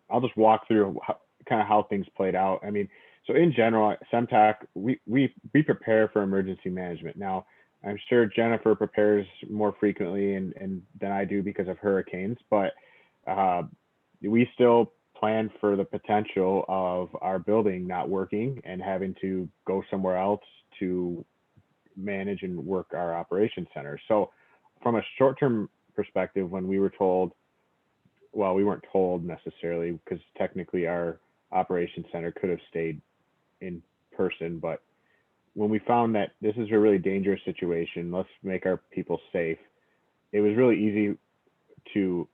I'll just walk through how things played out. I mean, so in general, at SEMTAC, we prepare for emergency management. Now, I'm sure Jennifer prepares more frequently and than I do because of hurricanes, but we still plan for the potential of our building not working and having to go somewhere else to manage and work our operations center. So from a short-term perspective, when we were told, well, we weren't told necessarily, because technically our operations center could have stayed in person, but when we found that this is a really dangerous situation, let's make our people safe, it was really easy to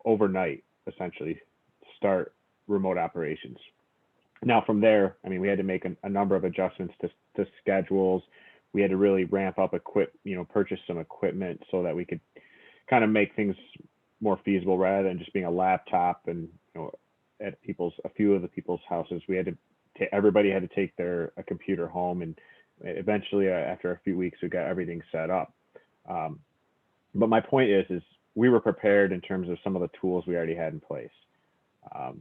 overnight essentially start remote operations. Now from there, I mean, we had to make a number of adjustments to schedules. We had to really ramp up purchase some equipment so that we could kind of make things more feasible, rather than just being a laptop. And at a few of the people's houses, we had to everybody had to take a computer home, and eventually after a few weeks we got everything set up. But my point is we were prepared in terms of some of the tools we already had in place.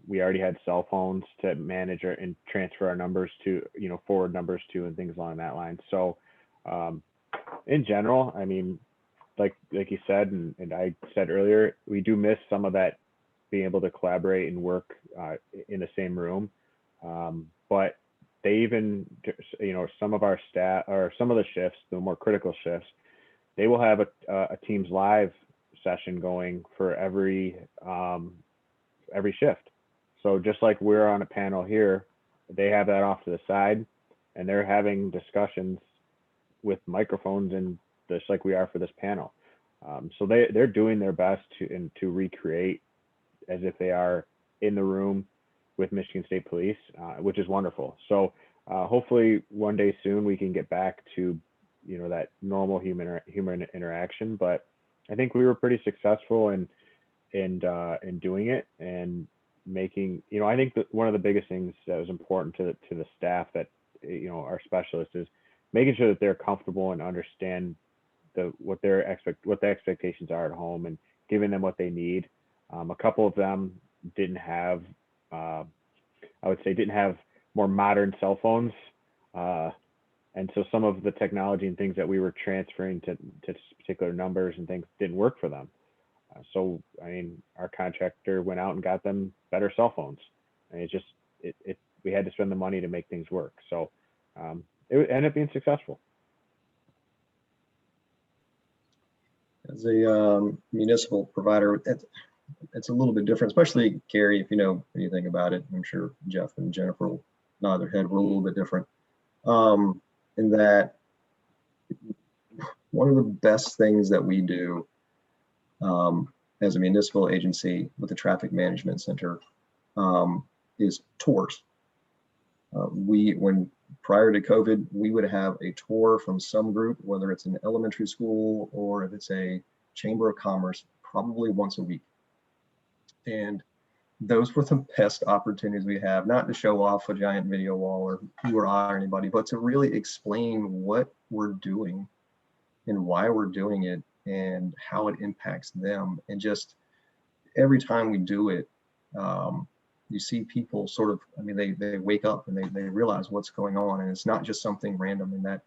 We already had cell phones to manage and transfer our numbers to, forward numbers to, and things along that line. So in general, I mean, like you said, and I said earlier, we do miss some of that being able to collaborate and work in the same room. But they even, you know, some of our staff or some of the shifts, the more critical shifts, they will have a Teams live session going for every shift. So just like we're on a panel here, they have that off to the side, and they're having discussions with microphones and just like we are for this panel. So they're doing their best to recreate as if they are in the room with Michigan State Police, which is wonderful. So hopefully one day soon we can get back to, you know, that normal human interaction. But I think we were pretty successful in doing it and making, you know, I think that one of the biggest things that was important to the staff that, you know, our specialists, is making sure that they're comfortable and understand what the expectations are at home, and giving them what they need. A couple of them didn't have, I would say, didn't have more modern cell phones. And so some of the technology and things that we were transferring to particular numbers and things didn't work for them. So, I mean, our contractor went out and got them better cell phones. And we had to spend the money to make things work. So it ended up being successful. As a municipal provider, it's a little bit different, especially Cary, if you know anything about it. I'm sure Jeff and Jennifer will nod their head. We're a little bit different in that one of the best things that we do as a municipal agency with the Traffic Management Center is tours. When prior to COVID, we would have a tour from some group, whether it's an elementary school or if it's a chamber of commerce, probably once a week. And those were the best opportunities we have, not to show off a giant video wall or who or I or anybody, but to really explain what we're doing and why we're doing it and how it impacts them. And just every time we do it, you see people sort of, I mean, they wake up and they realize what's going on, and it's not just something random, and that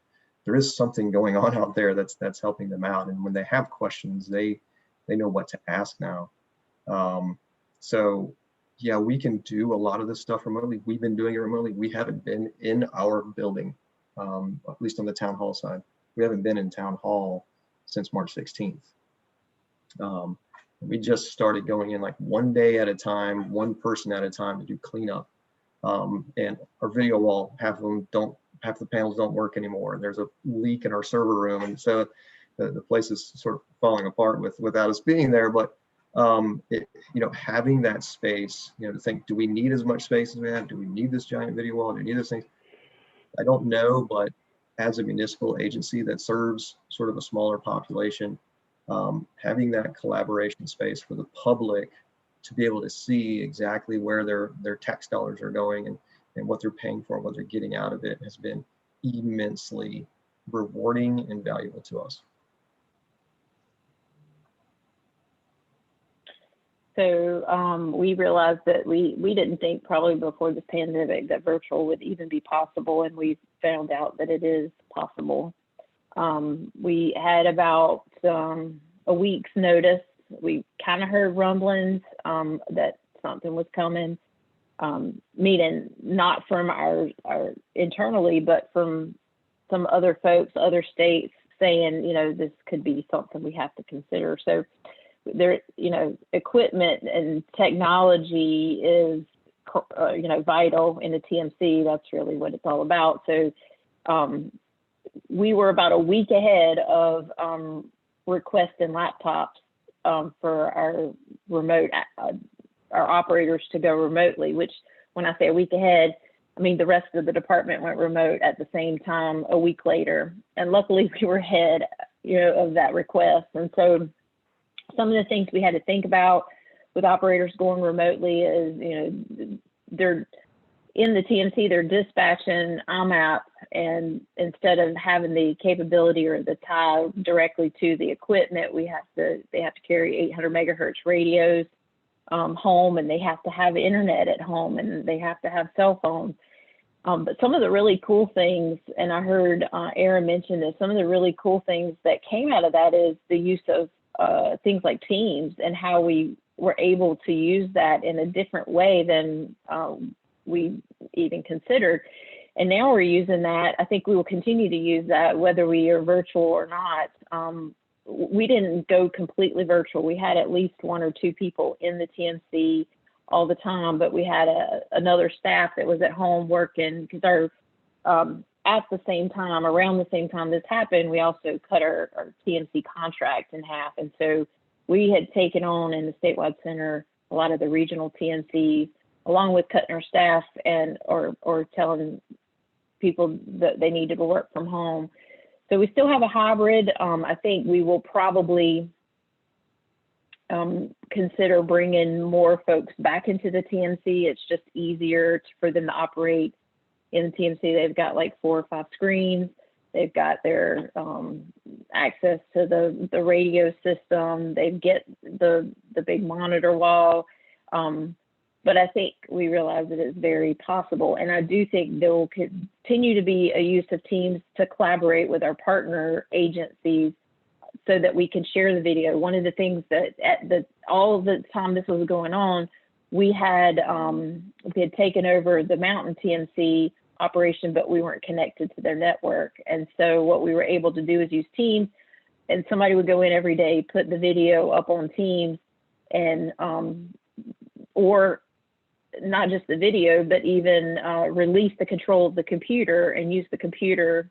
there is something going on out there that's helping them out. And when they have questions, they know what to ask now. So yeah, we can do a lot of this stuff remotely. We've been doing it remotely. We haven't been in our building, at least on the town hall side. We haven't been in town hall since March 16th. We just started going in like one day at a time, one person at a time to do cleanup. And our video wall, half the panels don't work anymore. There's a leak in our server room. And so the place is sort of falling apart without us being there. But having that space, to think, do we need as much space as we have? Do we need this giant video wall? Do we need this thing? I don't know, but as a municipal agency that serves sort of a smaller population, having that collaboration space for the public to be able to see exactly where their tax dollars are going and what they're paying for, what they're getting out of it, has been immensely rewarding and valuable to us. So we realized that we didn't think probably before this pandemic that virtual would even be possible, and we found out that it is possible. We had about a week's notice. We kind of heard rumblings that something was coming, meaning not from our internally, but from some other folks, other states saying, this could be something we have to consider. So there, equipment and technology is, vital in the TMC. That's really what it's all about. So we were about a week ahead of requesting laptops for our remote, our operators to go remotely, which when I say a week ahead, I mean the rest of the department went remote at the same time a week later. And luckily we were ahead, of that request. And so some of the things we had to think about with operators going remotely is, they're in the TMC, they're dispatching IMAP, and instead of having the capability or the tie directly to the equipment, they have to carry 800 megahertz radios home, and they have to have internet at home, and they have to have cell phones. But some of the really cool things, and I heard Aaron mention this, some of the really cool things that came out of that is the use of things like Teams and how we were able to use that in a different way than we even considered. And now we're using that. I think we will continue to use that whether we are virtual or not. We didn't go completely virtual. We had at least 1 or 2 people in the TMC all the time, but we had another staff that was at home working, because at the same time, around the same time this happened, we also cut our TMC contract in half. And so we had taken on in the statewide center a lot of the regional TMCs, along with cutting our staff and or telling people that they needed to work from home. So we still have a hybrid. I think we will probably consider bringing more folks back into the TMC. It's just easier for them to operate in the TMC. They've got like 4 or 5 screens. They've got their access to the radio system. They get the big monitor wall. But I think we realize that it's very possible. And I do think there will continue to be a use of Teams to collaborate with our partner agencies so that we can share the video. One of the things that all of the time this was going on, we had taken over the Mountain TMC operation, but we weren't connected to their network. And so what we were able to do is use Teams, and somebody would go in every day, put the video up on Teams, and or not just the video, but even release the control of the computer and use the computer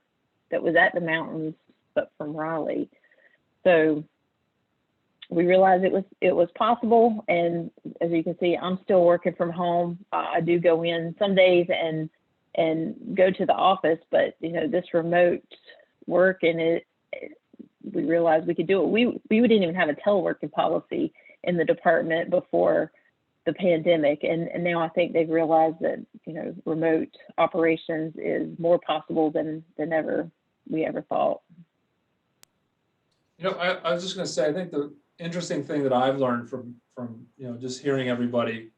that was at the mountains, but from Raleigh. So we realized it was possible. And as you can see, I'm still working from home. I do go in some days and go to the office, but this remote work, and we realized we could do it. We didn't even have a teleworking policy in the department before the pandemic, and now I think they've realized that remote operations is more possible than we ever thought. I was just going to say, I think the interesting thing that I've learned from just hearing everybody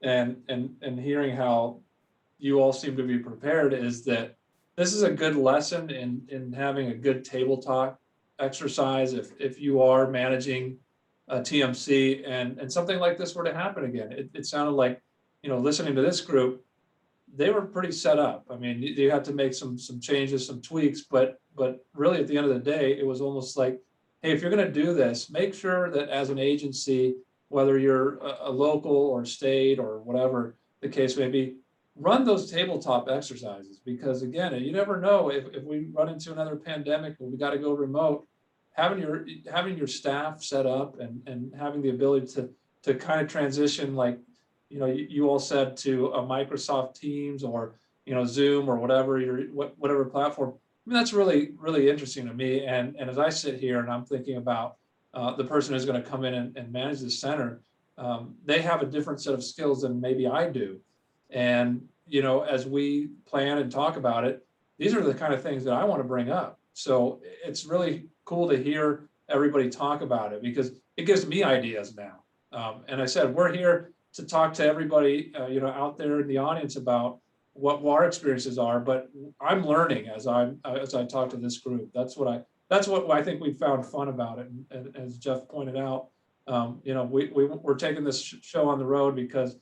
and hearing how you all seem to be prepared is that this is a good lesson in having a good table talk exercise if you are managing a TMC and something like this were to happen again. It sounded like, listening to this group, they were pretty set up. I mean, you had to make some changes, some tweaks, but really at the end of the day, it was almost like, hey, if you're going to do this, make sure that as an agency, whether you're a local or state or whatever the case may be, run those tabletop exercises, because again, you never know if we run into another pandemic and we got to go remote. Having your staff set up and having the ability to kind of transition, like you all said, to a Microsoft Teams or Zoom or whatever platform. I mean, that's really, really interesting to me. And as I sit here and I'm thinking about the person who's going to come in and manage the center, they have a different set of skills than maybe I do. And as we plan and talk about it, these are the kind of things that I want to bring up. So it's really cool to hear everybody talk about it, because it gives me ideas now. And I said, we're here to talk to everybody, out there in the audience about what our experiences are, but I'm learning as I talk to this group. That's what I think we found fun about it. And as Jeff pointed out, we're taking this show on the road because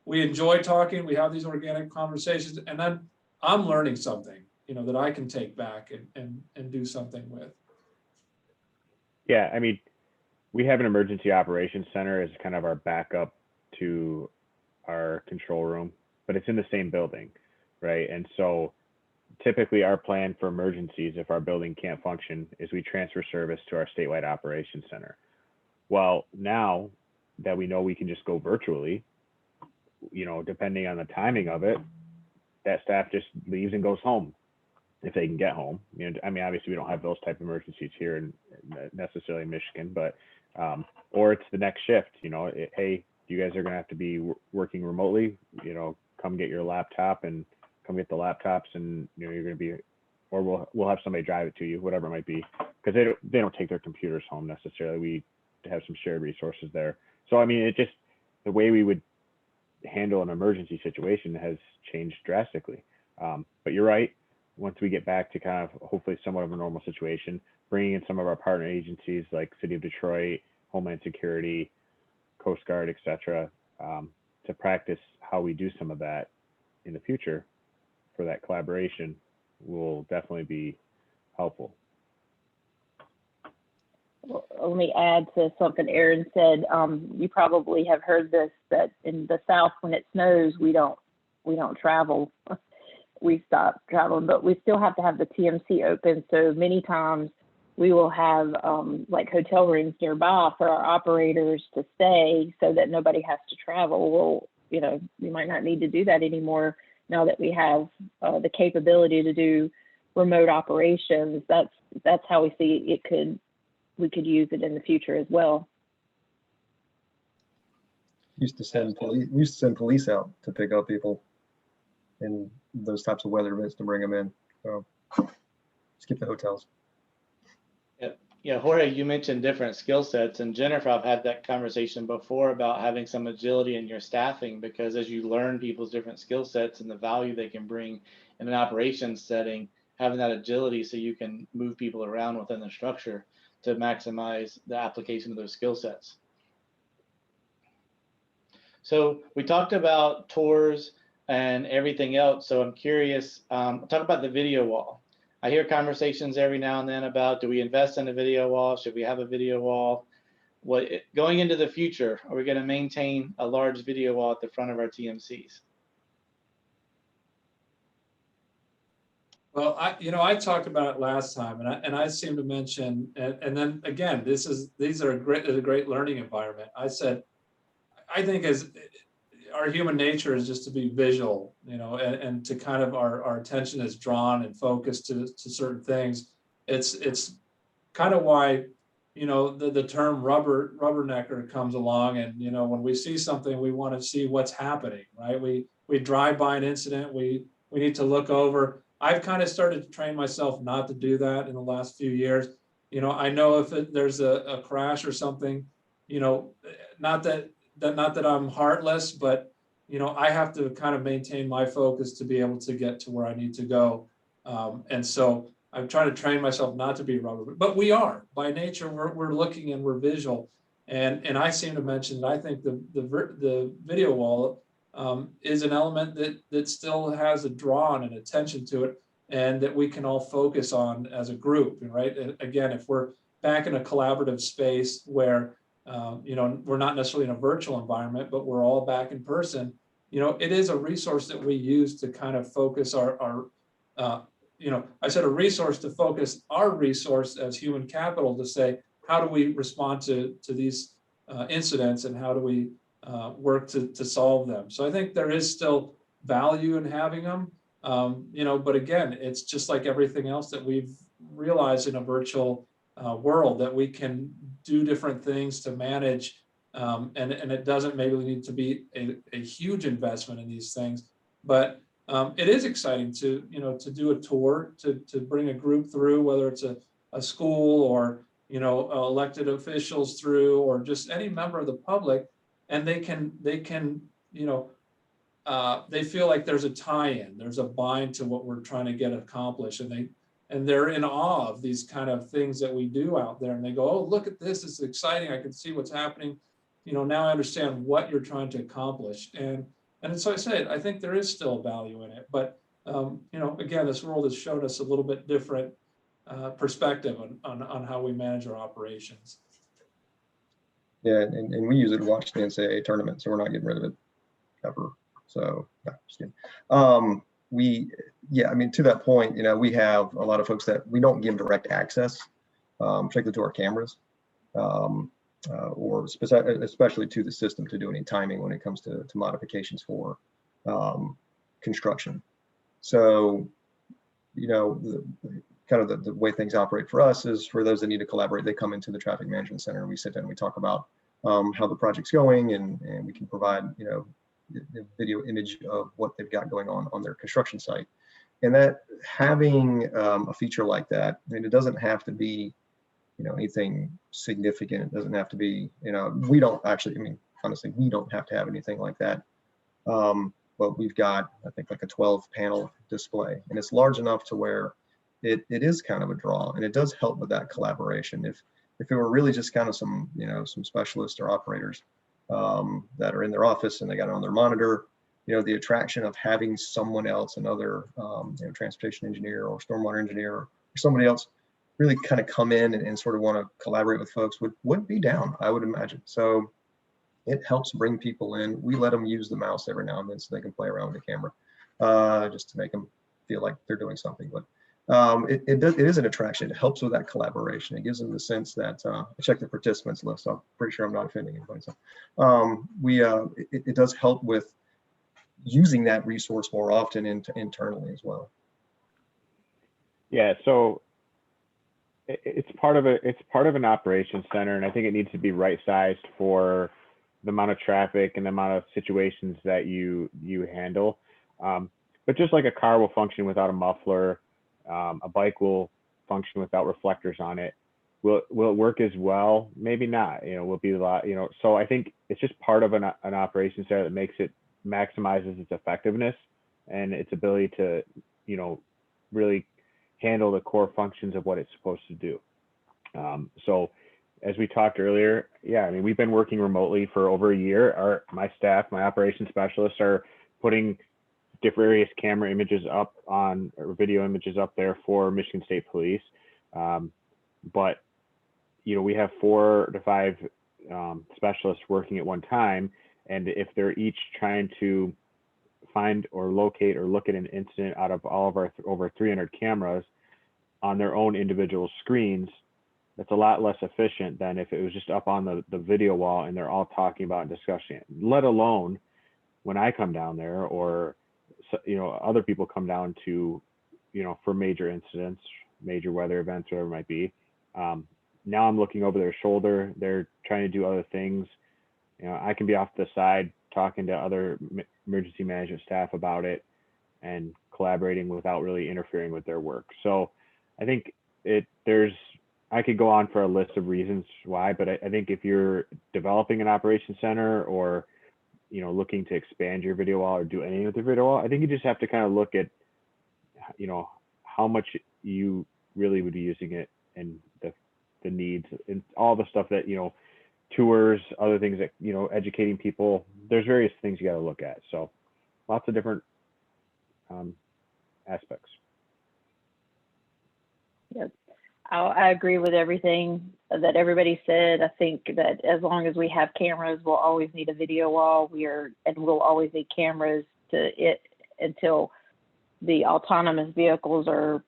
we enjoy talking. We have these organic conversations, and then I'm learning something, that I can take back and do something with. Yeah, I mean, we have an emergency operations center as kind of our backup to our control room, but it's in the same building, right? And so typically our plan for emergencies, if our building can't function, is we transfer service to our statewide operations center. Well, now that we know we can just go virtually, depending on the timing of it, that staff just leaves and goes home if they can get home. I mean, obviously we don't have those type of emergencies here in necessarily Michigan, but or it's the next shift. Hey, you guys are going to have to be working remotely. Come get your laptop and come get the laptops, and you're going to be, or we'll have somebody drive it to you, whatever it might be, because they don't take their computers home necessarily. We have some shared resources there. So I mean, it just, the way we would handle an emergency situation has changed drastically. But you're right. Once we get back to kind of hopefully somewhat of a normal situation, bringing in some of our partner agencies like City of Detroit, Homeland Security, Coast Guard, etc., to practice how we do some of that in the future for that collaboration will definitely be helpful. Well, let me add to something Aaron said. You probably have heard this, that in the South, when it snows, we don't travel. We stop traveling, but we still have to have the TMC open. So many times we will have like hotel rooms nearby for our operators to stay so that nobody has to travel. Well, you know, we might not need to do that anymore now that we have the capability to do remote operations. That's how we see we could use it in the future as well. Used to send police out to pick up people in those types of weather events to bring them in. So skip the hotels. Yeah, Jorge, you mentioned different skill sets, and Jennifer, I've had that conversation before about having some agility in your staffing, because as you learn people's different skill sets and the value they can bring in an operations setting, having that agility so you can move people around within the structure to maximize the application of those skill sets. So we talked about tours and everything else. So I'm curious, talk about the video wall. I hear conversations every now and then about, do we invest in a video wall? Should we have a video wall? Going into the future, are we going to maintain a large video wall at the front of our TMCs? Well, I talked about it last time, and I seem to mention, and then again, these are a great learning environment. I said, I think as our human nature is just to be visual, and to kind of our attention is drawn and focused to certain things. It's kind of why, the term rubbernecker comes along, and, when we see something, we want to see what's happening, right? We drive by an incident, we need to look over. I've kind of started to train myself not to do that in the last few years. I know if there's a crash or something, not that I'm heartless, but I have to kind of maintain my focus to be able to get to where I need to go. And so I'm trying to train myself not to be rubber, but we are by nature. We're looking and we're visual. And I seem to mention that I think the video wall is an element that still has a draw and an attention to it, and that we can all focus on as a group, right? And again, if we're back in a collaborative space where we're not necessarily in a virtual environment, but we're all back in person, it is a resource that we use to kind of focus I said a resource to focus our resource as human capital to say, how do we respond to these incidents, and how do we work to solve them? So I think there is still value in having them, but again, it's just like everything else that we've realized in a virtual world, that we can do different things to manage, and it doesn't maybe need to be a huge investment in these things, but it is exciting to do a tour, to bring a group through, whether it's a school or elected officials through, or just any member of the public, and they can they feel like there's a tie-in, there's a bind to what we're trying to get accomplished, and they're in awe of these kind of things that we do out there, and they go, oh, look at this, it's exciting, I can see what's happening, now I understand what you're trying to accomplish. And so I said, I think there is still value in it, but again, this world has showed us a little bit different perspective on how we manage our operations. Yeah, and we use it to watch the NCAA tournament, so we're not getting rid of it ever. So, no, just kidding. I mean, to that point, we have a lot of folks that we don't give direct access, particularly to our cameras, or especially to the system to do any timing when it comes to modifications for construction. So, the way things operate for us is, for those that need to collaborate, they come into the traffic management center, and we sit down and we talk about how the project's going, and we can provide the video image of what they've got going on their construction site. And that having a feature like that, I mean, it doesn't have to be anything significant. It doesn't have to be, we don't actually, I mean, honestly, we don't have to have anything like that. But we've got, I think, like a 12 panel display, and it's large enough to where it is kind of a draw, and it does help with that collaboration. If it were really just kind of some, some specialists or operators that are in their office and they got it on their monitor, the attraction of having someone else, another transportation engineer or stormwater engineer or somebody else really kind of come in and sort of want to collaborate with folks would be down, I would imagine. So it helps bring people in. We let them use the mouse every now and then so they can play around with the camera, just to make them feel like they're doing something. But it is an attraction. It helps with that collaboration. It gives them the sense that I check the participants list, so I'm pretty sure I'm not offending anybody. So it does help with using that resource more often internally as well. Yeah, so it's part of an operations center, and I think it needs to be right sized for the amount of traffic and the amount of situations that you handle. But just like a car will function without a muffler, a bike will function without reflectors on it. Will it work as well? Maybe not. Will be a lot. So I think it's just part of an operations center that maximizes its effectiveness and its ability to, really handle the core functions of what it's supposed to do. So as we talked earlier, yeah, I mean, we've been working remotely for over a year. My staff, my operations specialists are putting various camera images up on, or video images up there for Michigan State Police. But, we have 4 to 5 specialists working at one time. And if they're each trying to find or locate or look at an incident out of all of our over 300 cameras on their own individual screens, that's a lot less efficient than if it was just up on the video wall and they're all talking about and discussing it, let alone when I come down there or, other people come down to, for major incidents, major weather events, whatever it might be. Now I'm looking over their shoulder. They're trying to do other things. I can be off the side talking to other emergency management staff about it and collaborating without really interfering with their work. So I think I could go on for a list of reasons why, but I think if you're developing an operations center or, looking to expand your video wall or do anything with the video wall, I think you just have to kind of look at, how much you really would be using it and the needs and all the stuff that, tours, other things that, educating people, there's various things you got to look at. So lots of different aspects. Yep. I agree with everything that everybody said. I think that as long as we have cameras, we'll always need a video wall. We'll always need cameras until the autonomous vehicles are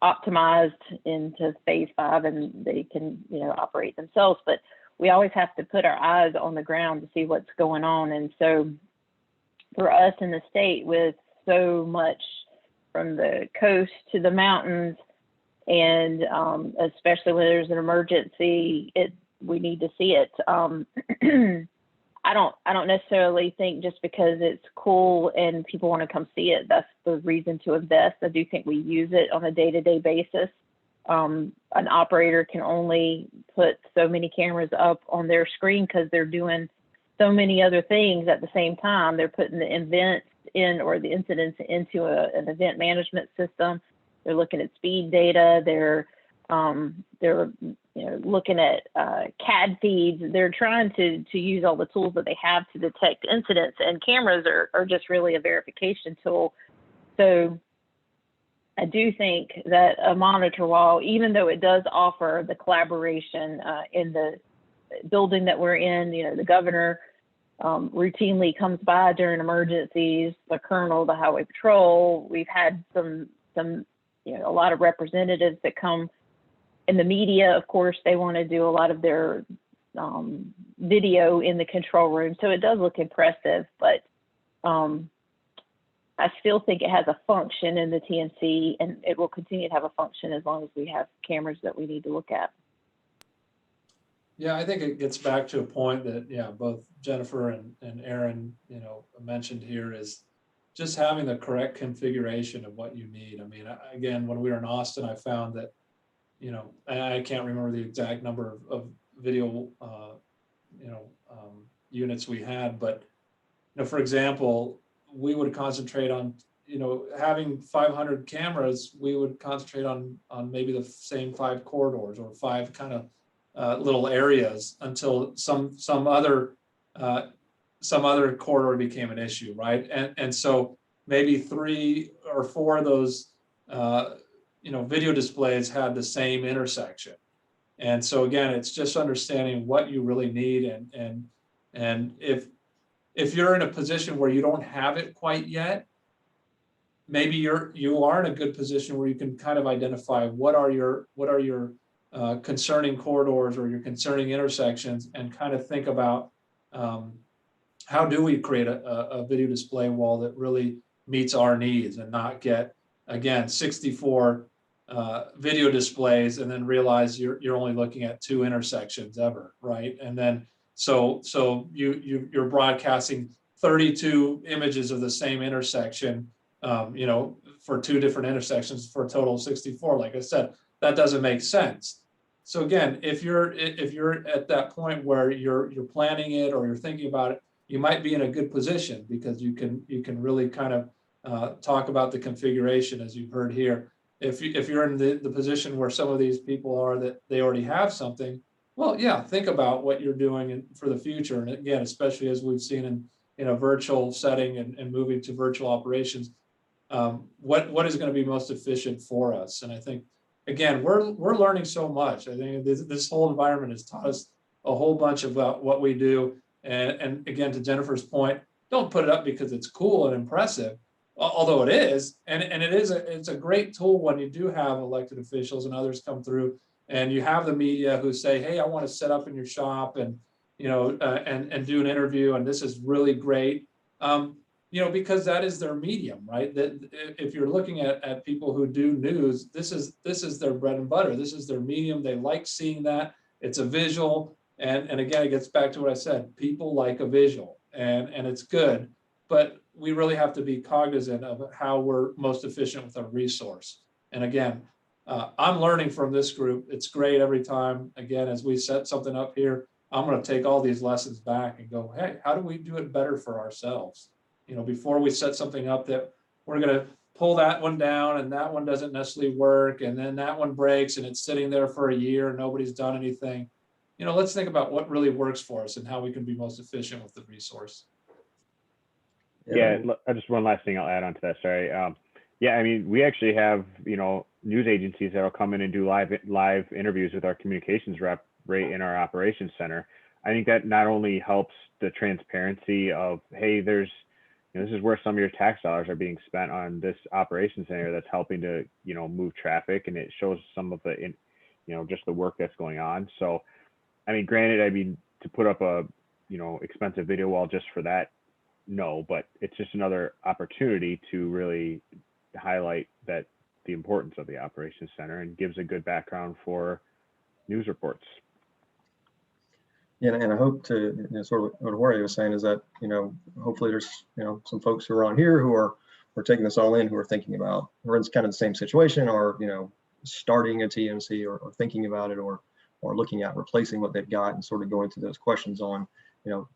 optimized into phase 5 and they can, operate themselves. But we always have to put our eyes on the ground to see what's going on. And so for us in the state, with so much from the coast to the mountains, and especially when there's an emergency, we need to see it. I don't necessarily think just because it's cool and people want to come see it, that's the reason to invest. I do think we use it on a day-to-day basis. An operator can only put so many cameras up on their screen because they're doing so many other things at the same time. They're putting the events in or the incidents into an event management system. They're looking at speed data. They're looking at CAD feeds. They're trying to use all the tools that they have to detect incidents, and cameras are just really a verification tool. So I do think that a monitor wall, even though it does offer the collaboration in the building that we're in, the governor routinely comes by during emergencies, the colonel, the highway patrol. We've had some a lot of representatives that come in the media. Of course, they want to do a lot of their video in the control room. So it does look impressive, but I still think it has a function in the TNC, and it will continue to have a function as long as we have cameras that we need to look at. Yeah, I think it gets back to a point that, both Jennifer and Aaron, mentioned here is just having the correct configuration of what you need. I mean, again, when we were in Austin, I found that, I can't remember the exact number of video, units we had, but, for example, we would concentrate on, having 500 cameras, we would concentrate on maybe the same 5 corridors or 5 kind of little areas until some other corridor became an issue, right? And so maybe 3 or 4 of those video displays had the same intersection. And so again, it's just understanding what you really need, and if you're in a position where you don't have it quite yet, maybe you are in a good position where you can kind of identify what are your concerning corridors or your concerning intersections, and kind of think about how do we create a video display wall that really meets our needs, and not get, again, 64 video displays and then realize you're only looking at 2 intersections ever, right? And then so you're broadcasting 32 images of the same intersection, for 2 different intersections for a total of 64. Like I said, that doesn't make sense. So again, if you're at that point where you're planning it or you're thinking about it, you might be in a good position, because you can really kind of talk about the configuration, as you've heard here. If you're in the position where some of these people are, that they already have something, well, yeah, think about what you're doing for the future. And again, especially as we've seen in a virtual setting and moving to virtual operations, what is going to be most efficient for us? And I think, again, we're learning so much. I think this whole environment has taught us a whole bunch about what we do. And again, to Jennifer's point, don't put it up because it's cool and impressive, although it is, and it's a great tool when you do have elected officials and others come through, and you have the media who say, hey, I want to set up in your shop and and do an interview, and this is really great, because that is their medium, right? That if you're looking at people who do news, this is their bread and butter. This is their medium. They like seeing that. It's a visual, and again, it gets back to what I said. People like a visual, and it's good, but we really have to be cognizant of how we're most efficient with our resource. And again, I'm learning from this group. It's great every time. Again, as we set something up here, I'm going to take all these lessons back and go, hey, how do we do it better for ourselves? Before we set something up that we're going to pull that one down and that one doesn't necessarily work, and then that one breaks and it's sitting there for a year and nobody's done anything. Let's think about what really works for us and how we can be most efficient with the resource. Yeah, just one last thing I'll add on to that. Sorry. Yeah, I mean, we actually have, news agencies that will come in and do live interviews with our communications rep right in our operations center. I think that not only helps the transparency of, hey, this is where some of your tax dollars are being spent on this operations center that's helping to, move traffic, and it shows some of the, just the work that's going on. So, I mean, granted, to put up a, expensive video wall just for that, no, but it's just another opportunity to really highlight the importance of the operations center, and gives a good background for news reports. Yeah, and I hope to, sort of what Jorge was saying is that, hopefully there's, some folks who are on here who are taking this all in, who are thinking about, we're in kind of the same situation, or, starting a TMC, or thinking about it, or looking at replacing what they've got, and sort of going through those questions on,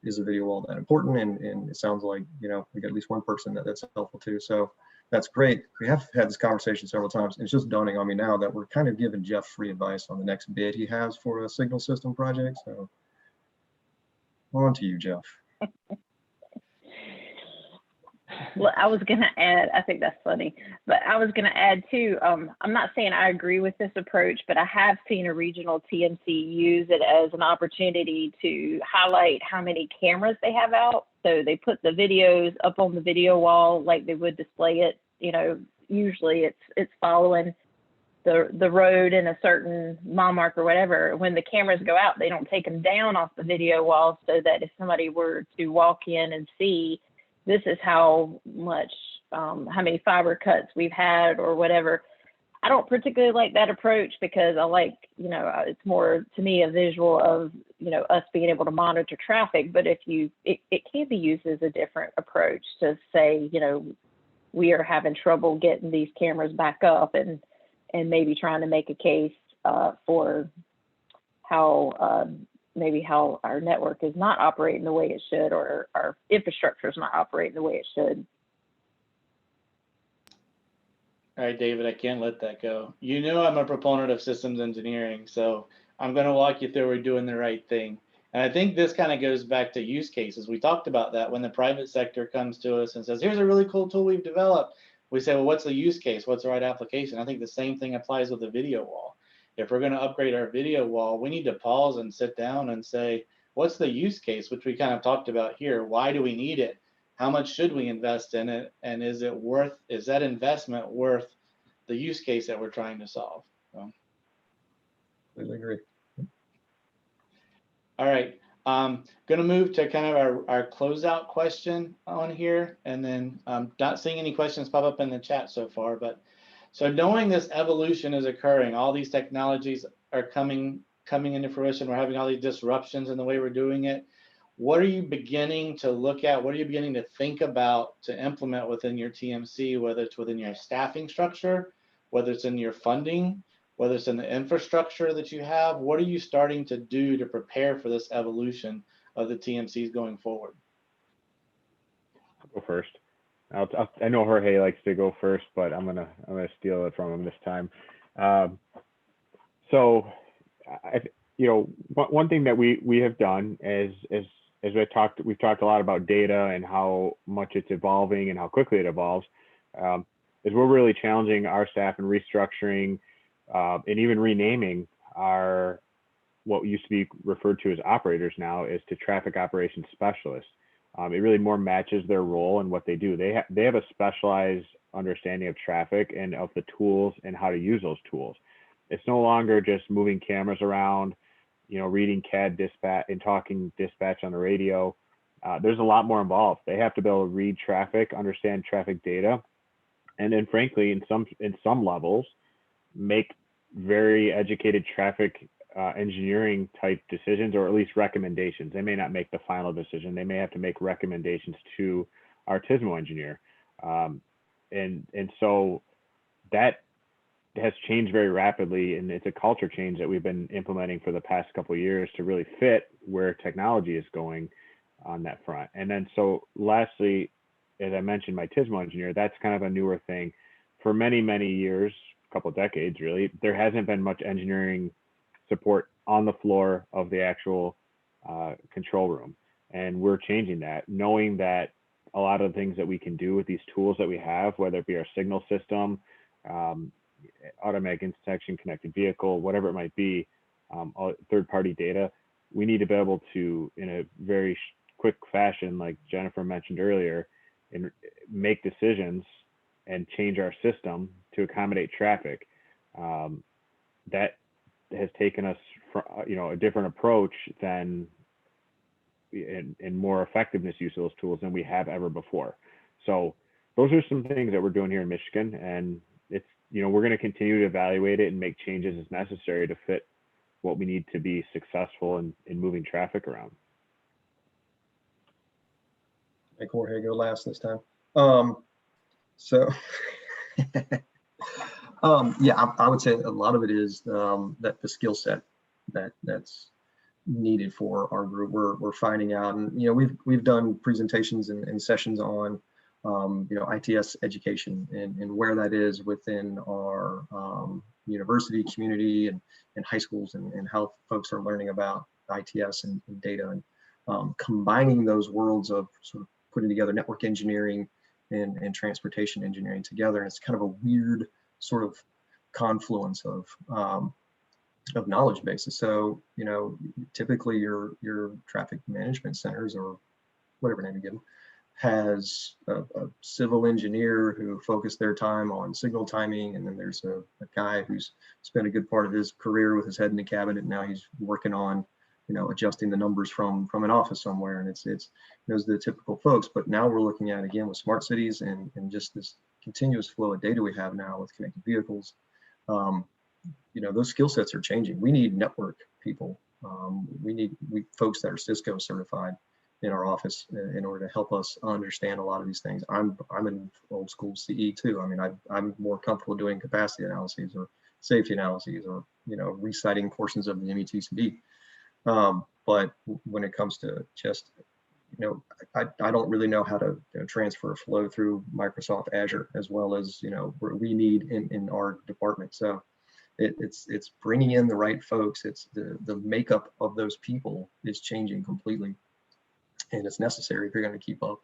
is the video wall that important? And it sounds like, we got at least one person that's helpful too. So that's great. We have had this conversation several times. It's just dawning on me now that we're kind of giving Jeff free advice on the next bid he has for a signal system project. So on to you, Jeff. Well, I was going to add, I think that's funny, but I was going to add too, I'm not saying I agree with this approach, but I have seen a regional TMC use it as an opportunity to highlight how many cameras they have out. So they put the videos up on the video wall like they would display it. Usually it's following the road in a certain mile mark or whatever. When the cameras go out, they don't take them down off the video wall, so that if somebody were to walk in and see, this is how much, how many fiber cuts we've had or whatever. I don't particularly like that approach, because I like, it's more to me a visual of, us being able to monitor traffic. But if it can be used as a different approach to say, we are having trouble getting these cameras back up, and maybe trying to make a case for how maybe how our network is not operating the way it should, or our infrastructure is not operating the way it should. All right, David, I can't let that go. I'm a proponent of systems engineering, so I'm going to walk you through we're doing the right thing. And I think this kind of goes back to use cases. We talked about that when the private sector comes to us and says, here's a really cool tool we've developed. We say, well, what's the use case? What's the right application? I think the same thing applies with the video wall. If we're going to upgrade our video wall, we need to pause and sit down and say, what's the use case, which we kind of talked about here? Why do we need it? How much should we invest in it? And is that investment worth the use case that we're trying to solve? So. Completely agree. All right, going to move to kind of our closeout question on here, and then not seeing any questions pop up in the chat so far, but so knowing this evolution is occurring, all these technologies are coming into fruition, we're having all these disruptions in the way we're doing it. What are you beginning to look at? What are you beginning to think about to implement within your TMC, whether it's within your staffing structure, whether it's in your funding, whether it's in the infrastructure that you have? What are you starting to do to prepare for this evolution of the TMCs going forward? I'll go first. I know Jorge likes to go first, but I'm gonna steal it from him this time. So, one thing that we have done is we've talked a lot about data and how much it's evolving and how quickly it evolves. Is we're really challenging our staff and restructuring and even renaming our what used to be referred to as operators now is to traffic operations specialists. It really more matches their role and what they do. They have a specialized understanding of traffic and of the tools and how to use those tools. It's no longer just moving cameras around, reading CAD dispatch and talking dispatch on the radio. There's a lot more involved. They have to be able to read traffic, understand traffic data, and then frankly, in some levels, make very educated traffic engineering type decisions, or at least recommendations. They may not make the final decision. They may have to make recommendations to our TSMO engineer. And so that has changed very rapidly, and it's a culture change that we've been implementing for the past couple of years to really fit where technology is going on that front. And then so lastly, as I mentioned, my TSMO engineer, that's kind of a newer thing. For many, many years, a couple of decades really, there hasn't been much engineering support on the floor of the actual control room. And we're changing that, knowing that a lot of the things that we can do with these tools that we have, whether it be our signal system, automatic intersection, connected vehicle, whatever it might be, third-party data, we need to be able to, in a very quick fashion, like Jennifer mentioned earlier, and make decisions and change our system to accommodate traffic. That has taken us, a different approach than and more effectiveness use of those tools than we have ever before. So those are some things that we're doing here in Michigan, and it's, we're going to continue to evaluate it and make changes as necessary to fit what we need to be successful in moving traffic around. Make Jorge go last this time. Yeah, I would say a lot of it is that the skill set that's needed for our group. We're finding out, and we've done presentations and sessions on ITS education and where that is within our university community and high schools, and how folks are learning about ITS and data, and combining those worlds of sort of putting together network engineering and transportation engineering together. And it's kind of a weird sort of confluence of knowledge bases. So, typically your traffic management centers, or whatever name you give them, has a civil engineer who focused their time on signal timing. And then there's a guy who's spent a good part of his career with his head in the cabinet. And now he's working on, adjusting the numbers from an office somewhere. And it's those are the typical folks. But now we're looking at, again, with smart cities and just this continuous flow of data we have now with connected vehicles. Those skill sets are changing. We need network people. We need folks that are Cisco certified in our office in order to help us understand a lot of these things. I'm an old school CE too. I mean, I'm more comfortable doing capacity analyses or safety analyses, or reciting portions of the METCD. But when it comes to just, I don't really know how to transfer a flow through Microsoft Azure as well as, we need in our department. So it's bringing in the right folks. It's the makeup of those people is changing completely, and it's necessary if you're going to keep up.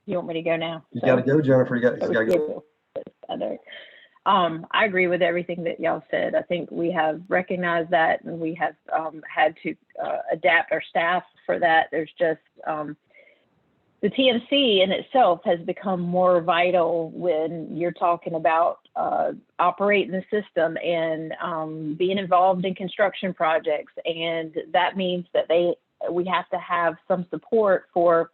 You want me to go now? You got to go, Jennifer. You got to go. I agree with everything that y'all said. I think we have recognized that, and we have had to adapt our staff for that. There's just the TMC in itself has become more vital when you're talking about operating the system and being involved in construction projects. And that means that we have to have some support for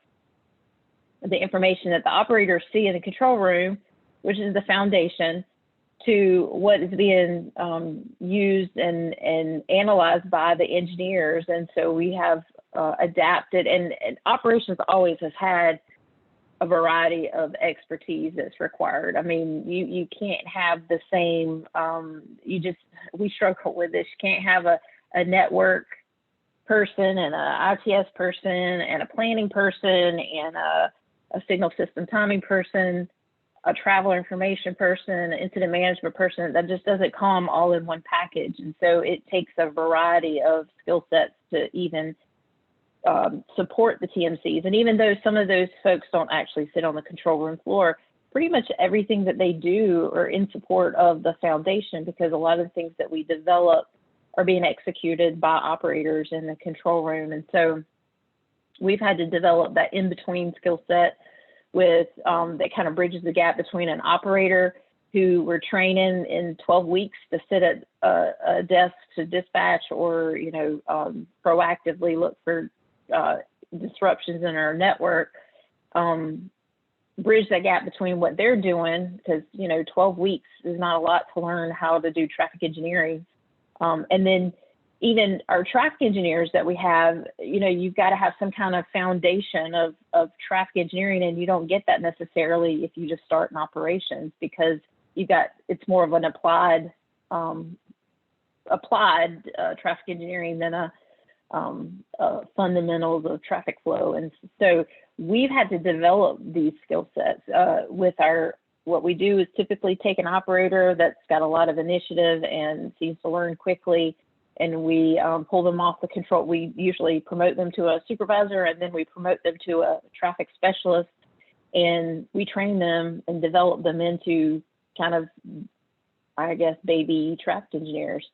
the information that the operators see in the control room, which is the foundation, to what is being used and analyzed by the engineers. And so we have adapted, and operations always has had a variety of expertise that's required. I mean, you can't have the same, we struggle with this. You can't have a network person and a ITS person and a planning person and a signal system timing person, a travel information person, an incident management person. That just doesn't come all in one package. And so it takes a variety of skill sets to even support the TMCs. And even though some of those folks don't actually sit on the control room floor, pretty much everything that they do are in support of the foundation, because a lot of the things that we develop are being executed by operators in the control room. And so we've had to develop that in-between skill set with that kind of bridges the gap between an operator who we're training in 12 weeks to sit at a desk to dispatch or, proactively look for disruptions in our network, bridge that gap between what they're doing, because, 12 weeks is not a lot to learn how to do traffic engineering. And then even our traffic engineers that we have, you've got to have some kind of foundation of traffic engineering, and you don't get that necessarily if you just start in operations, because it's more of an applied traffic engineering than a fundamentals of traffic flow. And so we've had to develop these skill sets what we do is typically take an operator that's got a lot of initiative and seems to learn quickly, and we pull them off the control. We usually promote them to a supervisor, and then we promote them to a traffic specialist, and we train them and develop them into kind of, I guess, baby traffic engineers.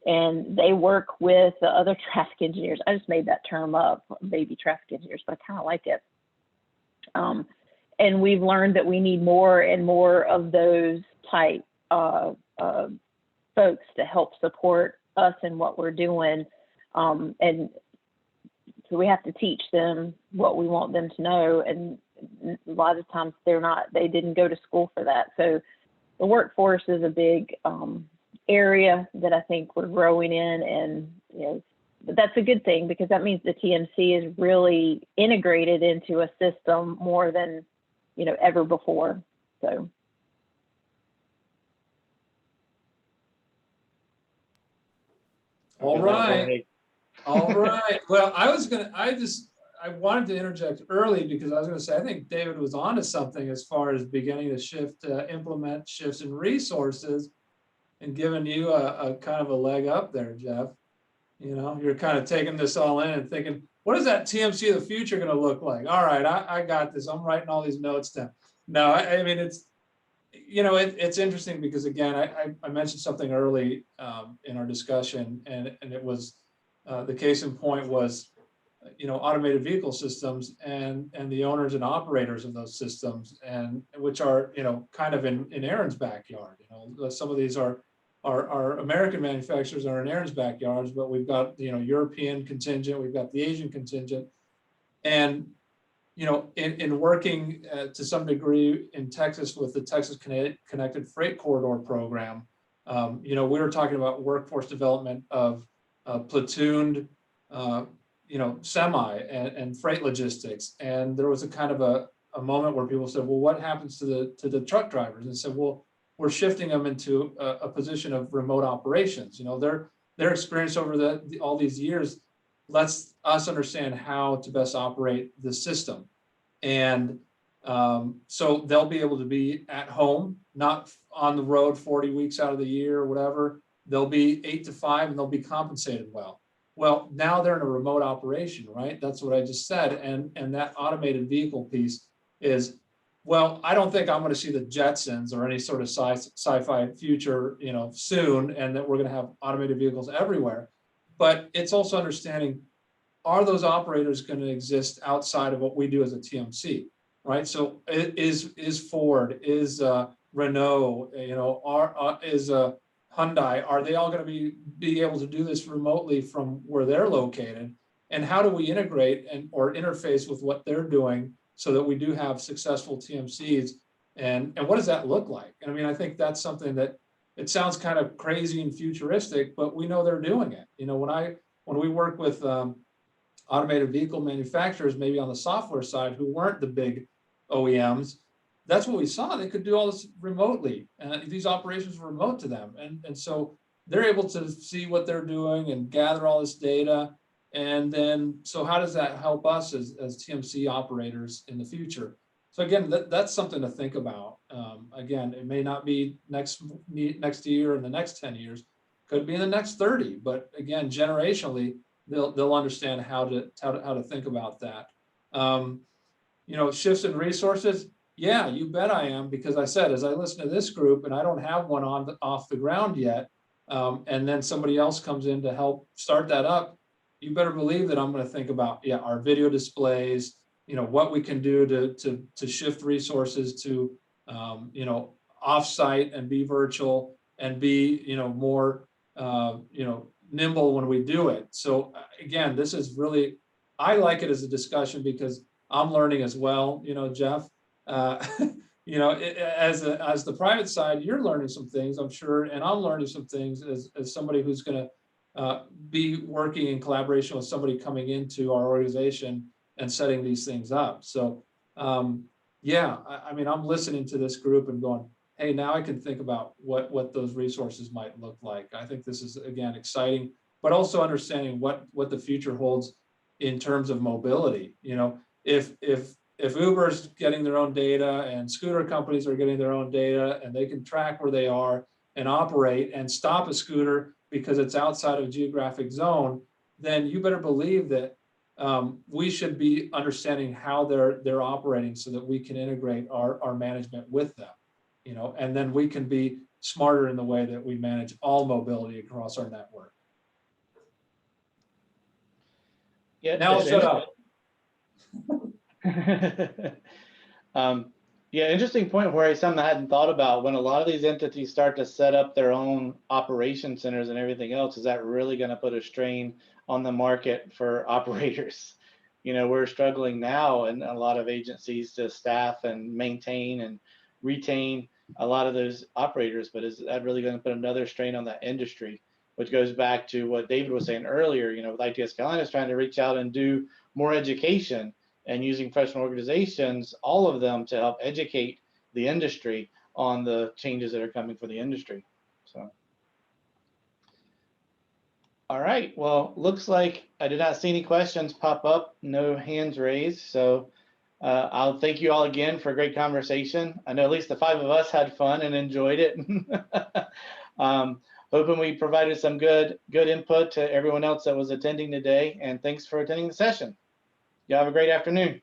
And they work with the other traffic engineers. I just made that term up, baby traffic engineers, but I kind of like it. And we've learned that we need more and more of those type folks to help support us in what we're doing. And so we have to teach them what we want them to know. And a lot of times they didn't go to school for that. So the workforce is a big area that I think we're growing in, and but that's a good thing, because that means the TMC is really integrated into a system more than ever before. So all right. Well, I wanted to interject early, because I was going to say, I think David was onto something as far as beginning to implement shifts in resources, and giving you a kind of a leg up there, Jeff. You're kind of taking this all in and thinking, what is that TMC of the future going to look like? All right, I got this. I'm writing all these notes down. No, I mean, it's, it's interesting, because again, I mentioned something early in our discussion, and it was the case in point was, automated vehicle systems and the owners and operators of those systems, and which are, kind of in Aaron's backyard. Some of these are American manufacturers are in Aaron's backyards, but we've got, European contingent, we've got the Asian contingent. And, in working to some degree in Texas with the Texas Connected Freight Corridor program, we were talking about workforce development of platooned, semi and freight logistics. And there was a kind of a moment where people said, well, what happens to the truck drivers? And said, well, we're shifting them into a position of remote operations. Their experience over all these years lets us understand how to best operate the system. And So they'll be able to be at home, not on the road 40 weeks out of the year or whatever. They'll be 8 to 5 and they'll be compensated well. Well, now they're in a remote operation, right? That's what I just said. And that automated vehicle piece is, well, I don't think I'm going to see the Jetsons or any sort of sci-fi future, soon, and that we're going to have automated vehicles everywhere. But it's also understanding, are those operators going to exist outside of what we do as a TMC, right? So is Ford, is Renault, is Hyundai, are they all going to be able to do this remotely from where they're located? And how do we integrate or interface with what they're doing so that we do have successful TMCs? And what does that look like? I mean, I think that's something that it sounds kind of crazy and futuristic, but we know they're doing it. When we work with automated vehicle manufacturers, maybe on the software side, who weren't the big OEMs, that's what we saw. They could do all this remotely, and these operations were remote to them. And so they're able to see what they're doing and gather all this data. And then, so how does that help us as TMC operators in the future? So again, that's something to think about. Again, it may not be next year and the next 10 years, could be in the next 30, but again, generationally, they'll understand how to think about that. Shifts in resources. Yeah, you bet I am, because I said, as I listen to this group and I don't have one off the ground yet, and then somebody else comes in to help start that up, you better believe that I'm going to think about, our video displays, what we can do to shift resources to, offsite and be virtual and be, more, nimble when we do it. So again, this is really, I like it as a discussion because I'm learning as well, Jeff. As the private side, you're learning some things, I'm sure, and I'm learning some things as somebody who's going to be working in collaboration with somebody coming into our organization and setting these things up. So I mean, I'm listening to this group and going, hey, now I can think about what those resources might look like. I think this is, again, exciting, but also understanding what the future holds in terms of mobility. If Uber's getting their own data and scooter companies are getting their own data and they can track where they are and operate and stop a scooter because it's outside of a geographic zone, then you better believe that we should be understanding how they're operating so that we can integrate our management with them, and then we can be smarter in the way that we manage all mobility across our network. Yeah. Now I'll shut up. Interesting point, Jorge, something I hadn't thought about. When a lot of these entities start to set up their own operation centers and everything else, is that really going to put a strain on the market for operators? We're struggling now in a lot of agencies to staff and maintain and retain a lot of those operators, but is that really going to put another strain on that industry? Which goes back to what David was saying earlier, with ITS Carolina is trying to reach out and do more education and using professional organizations, all of them, to help educate the industry on the changes that are coming for the industry. So, all right, well, looks like I did not see any questions pop up, no hands raised. So I'll thank you all again for a great conversation. I know at least the 5 of us had fun and enjoyed it. Hoping we provided some good input to everyone else that was attending today, and thanks for attending the session. You have a great afternoon.